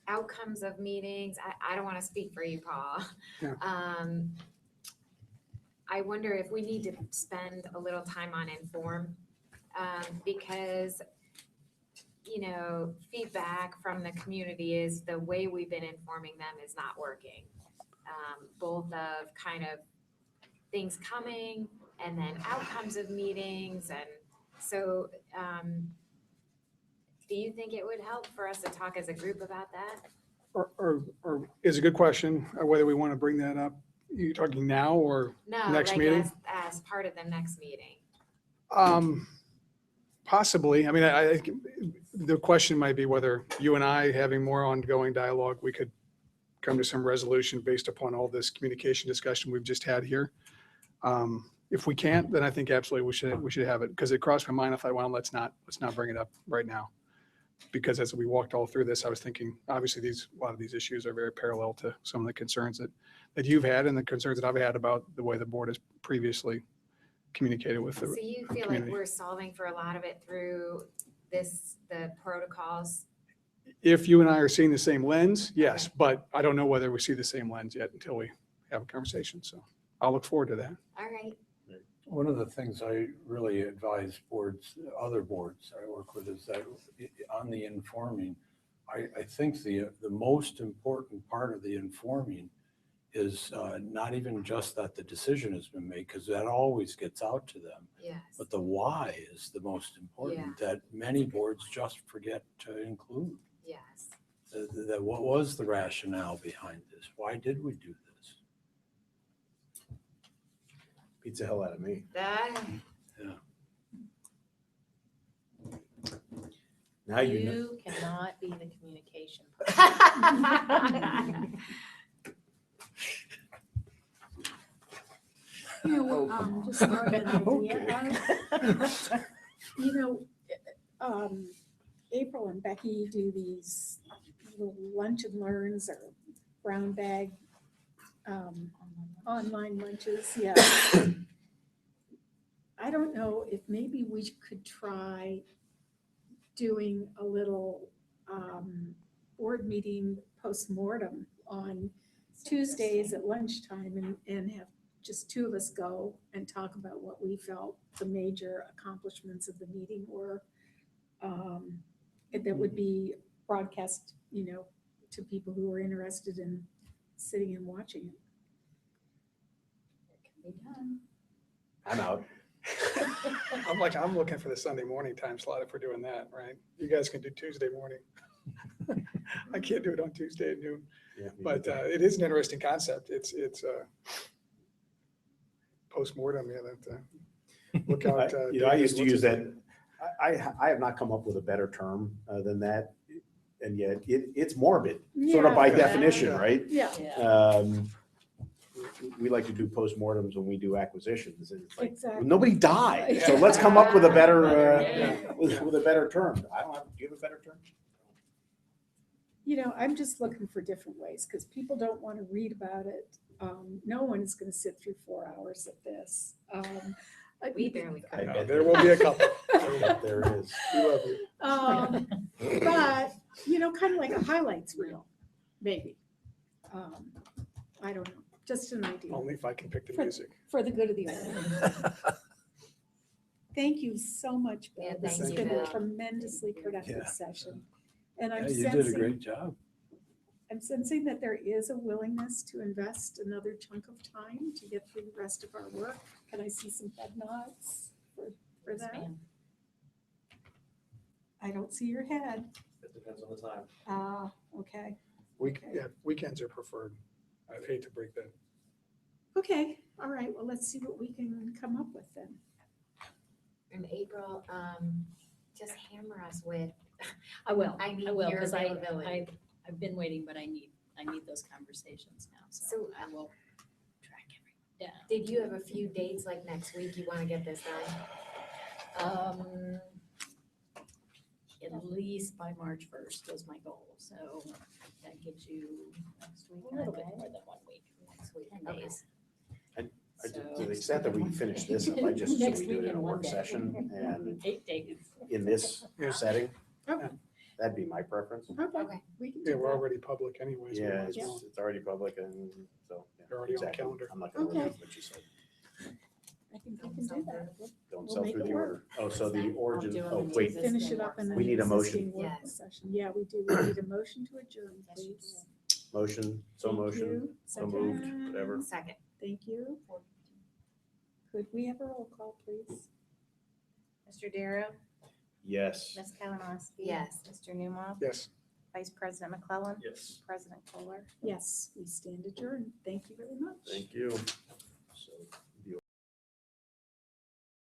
outcomes of meetings. I don't want to speak for you, Paul. Yeah. I wonder if we need to spend a little time on inform, because, you know, feedback from the community is the way we've been informing them is not working. Both of kind of things coming and then outcomes of meetings. And so, do you think it would help for us to talk as a group about that? Or is a good question, whether we want to bring that up. You talking now or No, next like meeting? as part of the next meeting. Possibly. I mean, I think the question might be whether you and I having more ongoing dialogue, we could come to some resolution based upon all this communication discussion we've just had here. If we can't, then I think absolutely we should have it, because it crossed my mind. I thought, well, let's not bring it up right now. Because as we walked all through this, I was thinking, obviously a lot of these issues are very parallel to some of the concerns that you've had and the concerns that I've had about the way the board has previously communicated with the So you feel like community. we're solving for a lot of it through the protocols? If you and I are seeing the same lens, yes, but I don't know whether we see the same lens yet until we have a conversation. So I'll look forward to that. All right. One of the things I really advise boards, other boards I work with, is that on the informing, I think the most important part of the informing is not even just that the decision has been made, because that always gets out to them, Yes. but the why is the most important, that many boards just forget to include. Yes. That what was the rationale behind this? Why did we do this? Beats the hell out of me. That, Now you know. You cannot be the communication person. You know, just throwing an idea out. April and Becky do these little lunch and learns or brown bag online lunches, yeah. I don't know if maybe we could try doing a little board meeting postmortem on Tuesdays at lunchtime and have just two of us go and talk about what we felt the major accomplishments of the meeting were. That would be broadcast, to people who are interested in sitting and watching it. It can be done. I'm out. I'm looking for the Sunday morning time slot if we're doing that, right? You guys can do Tuesday morning. I can't do it on Tuesday at noon, Yeah, me but neither. it is an interesting concept. It's postmortem, yeah, that, look out. I used to use that. I have not come up with a better term than that. And yet it's morbid, sort of by Yeah. definition, right? Yeah, Yeah. We like to do postmortems when we do acquisitions. And it's like, exactly. nobody died. So let's come up with a better, Yeah. with a better term. Do you have a better term? I'm just looking for different ways because people don't want to read about it. No one is going to sit through 4 hours of this. We barely I could. bet There will be a couple. There is. We love you. But, kind of like a highlights reel, maybe. I don't know, just an idea Only if I can pick the music. for the good of the order. Thank you so much, Bill. Yeah, This has thank been you, a Bill. tremendously productive Yeah. session. And Yeah, I'm you did a sensing, great job. I'm sensing that there is a willingness to invest another chunk of time to get through the rest of our work. Can I see some head nods for Yes, that? ma'am. I don't see your head. It depends on the time. Okay. Weekends are preferred. I'd hate to break that. Okay, all right, well, let's see what we can come up with then. And April, just hammer us with, I will, I need I will, your because availability. I've been waiting, but I need those conversations now, so So, I will track everyone down. did you have a few dates like next week you want to get this done? At least by March 1st was my goal, so that gives you Next week, a little bit okay. more than 1 week. Next week, 10 okay. days. To the extent that we finish this up, I just, Next we do it week in in a one work day. session and 8 days. in this Yeah. setting, Okay, that'd be my preference. okay, we can Yeah, do we're that. already public anyways. we Yeah, might as it's, well. it's already public and so. yeah, They're already on the exactly. calendar. I'm not gonna Okay. repeat what you said. I think we can do that. Don't We'll sell make through it the work. order. Oh, so the I'll origin, do it oh, in the wait, existing Finish it up in an We need a motion. existing work Yes. session. Yeah, we do. We need a motion to adjourn, Yes, you please. motion, so Thank motion, you. so moved, Second. whatever. Second. Thank you. Could we have a roll call, please? Mr. Darrow, Yes. Ms. Kalinowski. Yes. Mr. Newmaw, Yes. Vice President McClellan, Yes. President Kohler. Yes, we stand adjourned. Thank you very much. Thank you. So